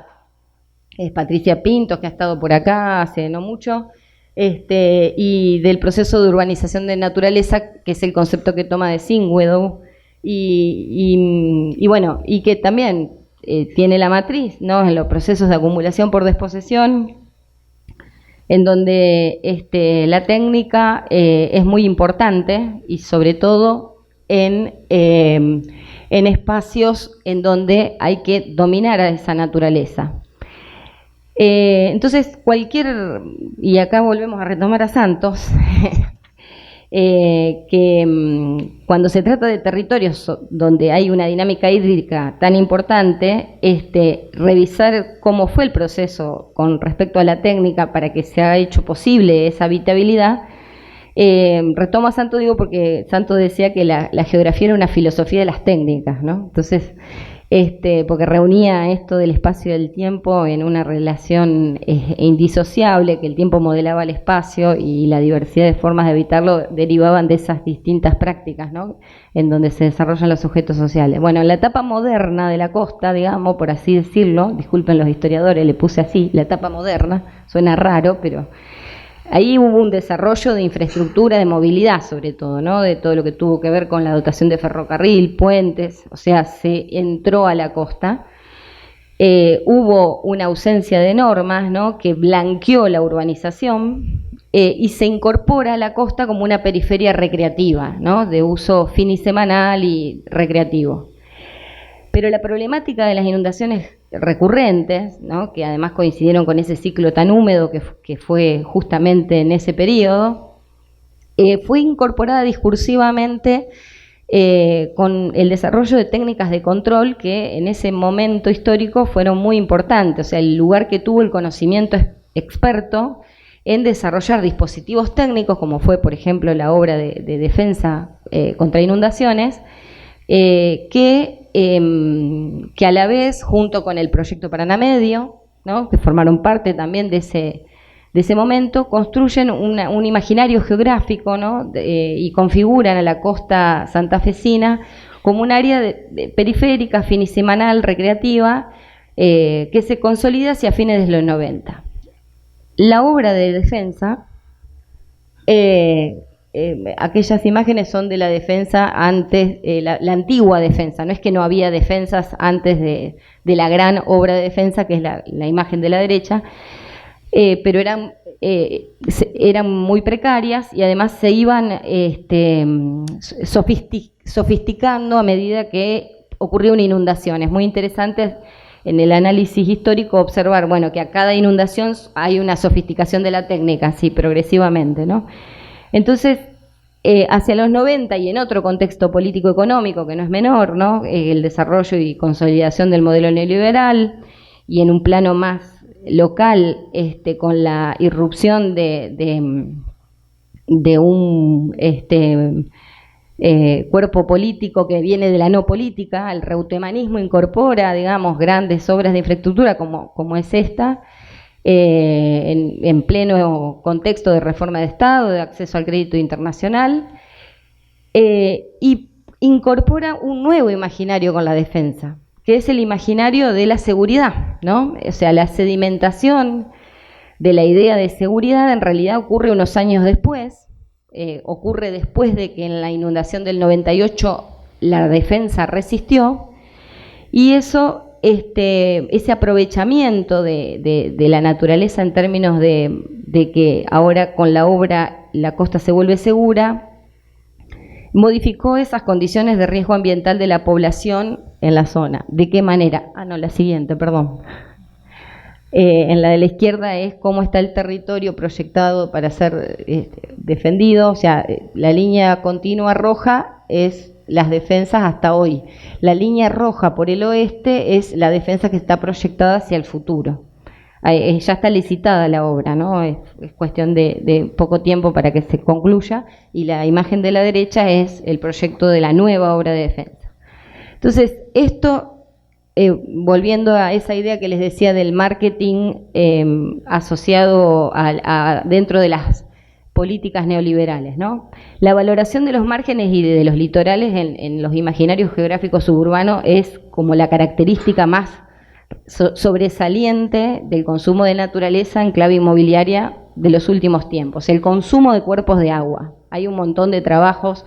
Es Patricia Pintos, que ha estado por acá hace no mucho, y del proceso de urbanización de naturaleza, que es el concepto que toma de Singwedow, y bueno, y que también tiene la matriz, ¿no?, en los procesos de acumulación por desposesión, en donde la técnica es muy importante, y sobre todo en espacios en donde hay que dominar a esa naturaleza. Entonces, y acá volvemos a retomar a Santos, que cuando se trata de territorios donde hay una dinámica hídrica tan importante, revisar cómo fue el proceso con respecto a la técnica para que se haya hecho posible esa habitabilidad. Retomo a Santos, digo, porque Santos decía que la geografía era una filosofía de las técnicas, ¿no? Entonces, porque reunía esto del espacio y del tiempo en una relación indisociable, que el tiempo modelaba el espacio y la diversidad de formas de habitarlo derivaban de esas distintas prácticas, ¿no?, en donde se desarrollan los sujetos sociales. Bueno, en la etapa moderna de la costa, digamos, por así decirlo, disculpen los historiadores, le puse así, la etapa moderna, suena raro, pero ahí hubo un desarrollo de infraestructura, de movilidad sobre todo, ¿no?, de todo lo que tuvo que ver con la dotación de ferrocarril, puentes, o sea, se entró a la costa. Hubo una ausencia de normas, ¿no?, que blanqueó la urbanización, y se incorpora a la costa como una periferia recreativa, ¿no?, de uso finisemanal y recreativo. Pero la problemática de las inundaciones recurrentes, ¿no? Que además coincidieron con ese ciclo tan húmedo que fue justamente en ese periodo, fue incorporada discursivamente con el desarrollo de técnicas de control que en ese momento histórico fueron muy importantes, o sea, el lugar que tuvo el conocimiento experto en desarrollar dispositivos técnicos, como fue, por ejemplo, la obra de defensa contra inundaciones, que a la vez, junto con el proyecto Paraná Medio, ¿no? Que formaron parte también de ese momento, construyen un imaginario geográfico, ¿no? Y configuran a la costa santafesina como un área periférica, finisemanal, recreativa, que se consolida hacia fines de los 90. La obra de defensa, aquellas imágenes son de la defensa antes, la antigua defensa, no es que no había defensas antes de la gran obra de defensa, que es la imagen de la derecha, pero eran muy precarias y además se iban sofisticando a medida que ocurría una inundación. Es muy interesante en el análisis histórico observar, bueno, que a cada inundación hay una sofisticación de la técnica, así progresivamente, ¿no? Entonces, hacia los 90 y en otro contexto político-económico que no es menor, ¿no? El desarrollo y consolidación del modelo neoliberal, y en un plano más local, con la irrupción de un cuerpo político que viene de la no política, el reutemanismo incorpora, digamos, grandes obras de infraestructura como es esta, en pleno contexto de reforma de Estado, de acceso al crédito internacional, y incorpora un nuevo imaginario con la defensa, que es el imaginario de la seguridad, ¿no? O sea, la sedimentación de la idea de seguridad en realidad ocurre unos años después, ocurre después de que en la inundación del 98 la defensa resistió, y eso, ese aprovechamiento de la naturaleza en términos de que ahora con la obra la costa se vuelve segura, modificó esas condiciones de riesgo ambiental de la población en la zona. ¿De qué manera? La siguiente, perdón. En la de la izquierda es cómo está el territorio proyectado para ser defendido, o sea, la línea continua roja es las defensas hasta hoy. La línea roja por el oeste es la defensa que está proyectada hacia el futuro. Ya está licitada la obra, ¿no? Es cuestión de poco tiempo para que se concluya, y la imagen de la derecha es el proyecto de la nueva obra de defensa. Entonces, esto, volviendo a esa idea que les decía del marketing asociado dentro de las políticas neoliberales, ¿no? La valoración de los márgenes y de los litorales en los imaginarios geográficos suburbanos es como la característica más sobresaliente del consumo de naturaleza en clave inmobiliaria de los últimos tiempos, el consumo de cuerpos de agua. Hay un montón de trabajos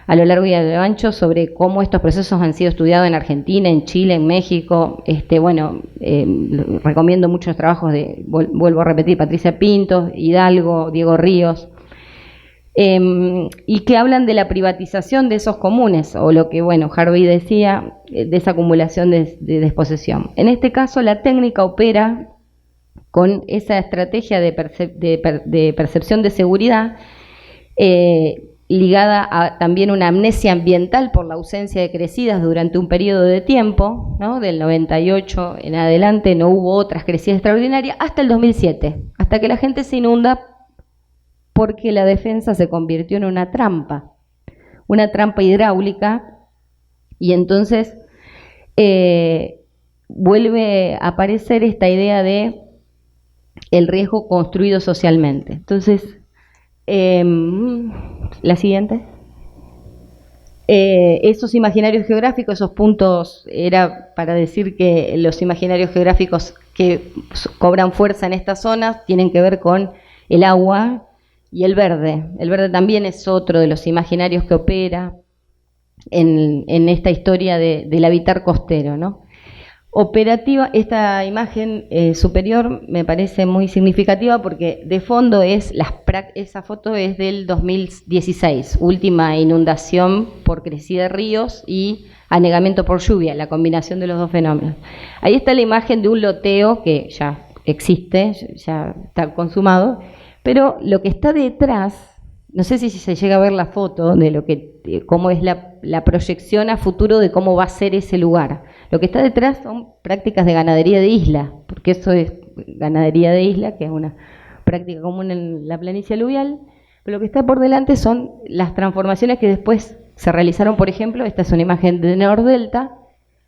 a lo largo y a lo ancho sobre cómo estos procesos han sido estudiados en Argentina, en Chile, en México. Recomiendo muchos trabajos vuelvo a repetir, Patricia Pinto, Hidalgo, Diego Ríos, y que hablan de la privatización de esos comunes, o lo que, Harvey decía, de esa acumulación de desposesión. En este caso, la técnica opera con esa estrategia de percepción de seguridad, ligada a también una amnesia ambiental por la ausencia de crecidas durante un periodo de tiempo, ¿no? Del 98 en adelante no hubo otras crecidas extraordinarias, hasta el 2007, hasta que la gente se inunda porque la defensa se convirtió en una trampa hidráulica, y entonces vuelve a aparecer esta idea de el riesgo construido socialmente. Entonces, la siguiente. Esos imaginarios geográficos, esos puntos, era para decir que los imaginarios geográficos que cobran fuerza en estas zonas tienen que ver con el agua y el verde. El verde también es otro de los imaginarios que opera en esta historia del habitar costero, ¿no? operativa, esta imagen superior me parece muy significativa porque de fondo esa foto es del 2016, última inundación por crecida de ríos y anegamiento por lluvia, la combinación de los dos fenómenos. Ahí está la imagen de un loteo que ya existe, ya está consumado, pero lo que está detrás, no sé si se llega a ver la foto de cómo es la proyección a futuro de cómo va a ser ese lugar. Lo que está detrás son prácticas de ganadería de isla, porque eso es ganadería de isla, que es una práctica común en la planicie aluvial, pero lo que está por delante son las transformaciones que después se realizaron, por ejemplo, esta es una imagen de Nordelta,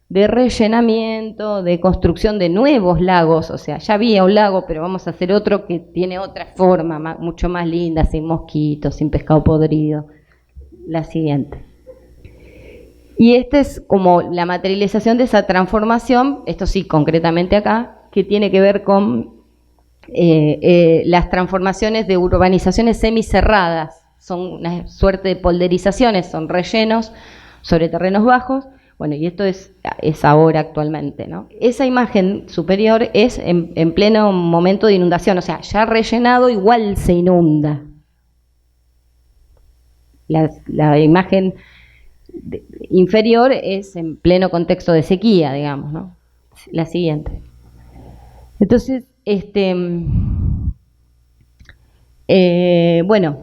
de rellenamiento, de construcción de nuevos lagos, o sea, ya había un lago, pero vamos a hacer otro que tiene otra forma, mucho más linda, sin mosquitos, sin pescado podrido. La siguiente. Y esta es como la materialización de esa transformación, esto sí, concretamente acá, que tiene que ver con las transformaciones de urbanizaciones semicerradas, son una suerte de polderizaciones, son rellenos sobre terrenos bajos. Bueno, y esto es ahora actualmente, ¿no? Esa imagen superior es en pleno momento de inundación, o sea, ya rellenado igual se inunda. La imagen inferior es en pleno contexto de sequía, digamos, ¿no? La siguiente. Entonces, bueno,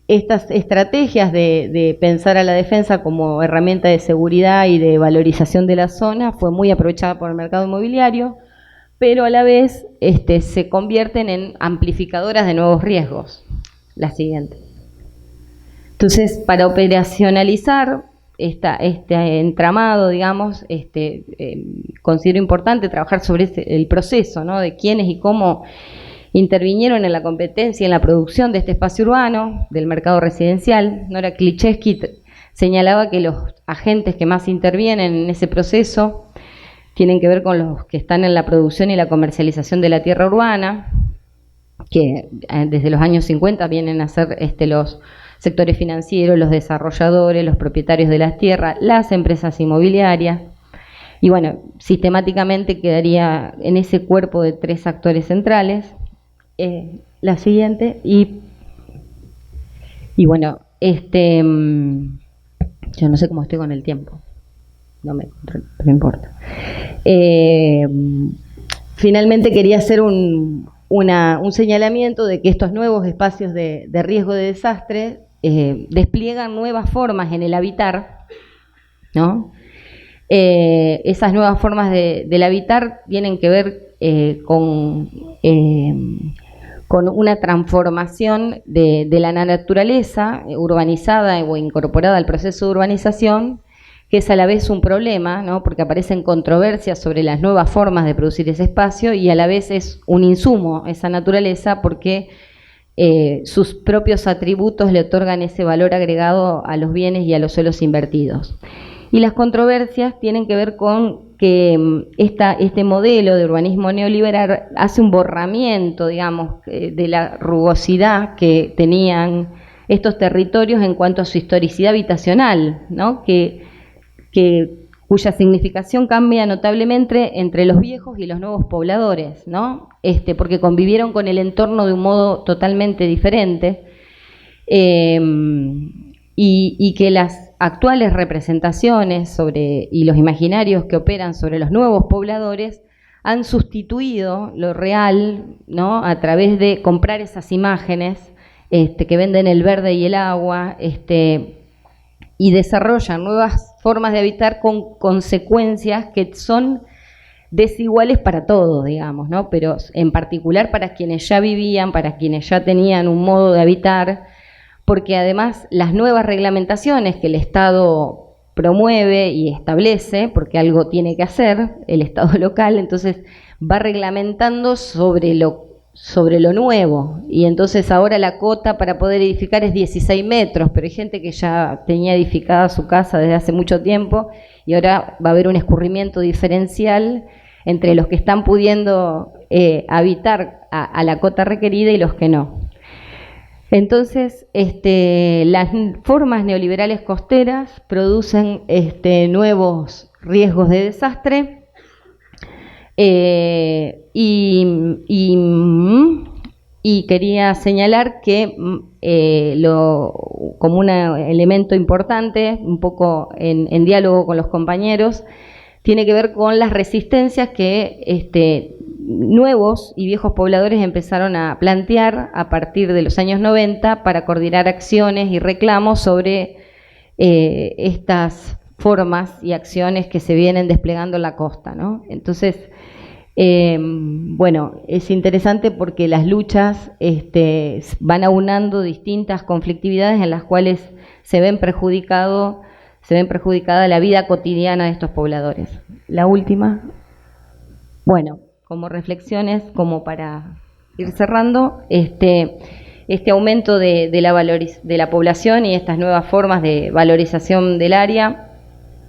estas estrategias de pensar a la defensa como herramienta de seguridad y de valorización de la zona fue muy aprovechada por el mercado inmobiliario, pero a la vez se convierten en amplificadoras de nuevos riesgos. La siguiente. Entonces, para operacionalizar este entramado, digamos, considero importante trabajar sobre el proceso, ¿no? De quiénes y cómo intervinieron en la competencia y en la producción de este espacio urbano, del mercado residencial. Nora Klichewski señalaba que los agentes que más intervienen en ese proceso tienen que ver con los que están en la producción y la comercialización de la tierra urbana, que desde los años 50 vienen a ser los sectores financieros, los desarrolladores, los propietarios de las tierras, las empresas inmobiliarias. Y bueno, sistemáticamente quedaría en ese cuerpo de 3 actores centrales. La siguiente. Y bueno, yo no sé cómo estoy con el tiempo. No me controlo, pero no importa. Finalmente quería hacer un señalamiento de que estos nuevos espacios de riesgo de desastre despliegan nuevas formas en el habitar, ¿no? Esas nuevas formas del habitar tienen que ver con una transformación de la naturaleza urbanizada o incorporada al proceso de urbanización, que es a la vez un problema, ¿no? Porque aparecen controversias sobre las nuevas formas de producir ese espacio y a la vez es un insumo esa naturaleza porque sus propios atributos le otorgan ese valor agregado a los bienes y a los suelos invertidos. Y las controversias tienen que ver con que este modelo de urbanismo neoliberal hace un borramiento, digamos, de la rugosidad que tenían estos territorios en cuanto a su historicidad habitacional, ¿no? Cuya significación cambia notablemente entre los viejos y los nuevos pobladores, ¿no? Porque convivieron con el entorno de un modo totalmente diferente, y que las actuales representaciones y los imaginarios que operan sobre los nuevos pobladores han sustituido lo real, ¿no? A través de comprar esas imágenes que venden el verde y el agua, y desarrollan nuevas formas de habitar con consecuencias que son desiguales para todos, digamos, ¿no? Pero en particular para quienes ya vivían, para quienes ya tenían un modo de habitar, porque además las nuevas reglamentaciones que el Estado promueve y establece, porque algo tiene que hacer el Estado local, entonces va reglamentando sobre lo nuevo, y entonces ahora la cota para poder edificar es 16 metros, pero hay gente que ya tenía edificada su casa desde hace mucho tiempo y ahora va a haber un escurrimiento diferencial entre los que están pudiendo habitar a la cota requerida y los que no. Entonces, las formas neoliberales costeras producen nuevos riesgos de desastre Y quería señalar que como un elemento importante, un poco en diálogo con los compañeros, tiene que ver con las resistencias que nuevos y viejos pobladores empezaron a plantear a partir de los años 90 para coordinar acciones y reclamos sobre estas formas y acciones que se vienen desplegando en la costa, ¿no? Entonces, bueno, es interesante porque las luchas van aunando distintas conflictividades en las cuales se ven prejudicada la vida cotidiana de estos pobladores. La última, bueno, como reflexiones, como para ir cerrando, este aumento de la población y estas nuevas formas de valorización del área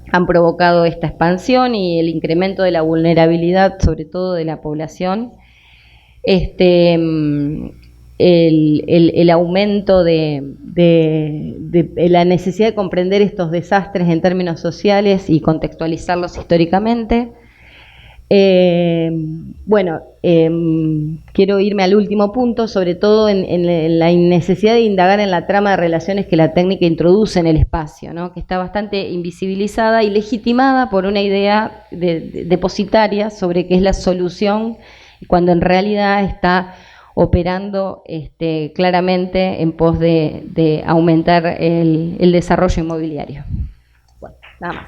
han provocado esta expansión y el incremento de la vulnerabilidad, sobre todo de la población. El aumento de la necesidad de comprender estos desastres en términos sociales y contextualizarlos históricamente. Bueno, quiero irme al último punto, sobre todo en la necesidad de indagar en la trama de relaciones que la técnica introduce en el espacio, ¿no? Que está bastante invisibilizada y legitimada por una idea depositaria sobre qué es la solución, cuando en realidad está operando claramente en pos de aumentar el desarrollo inmobiliario. Bueno, nada más.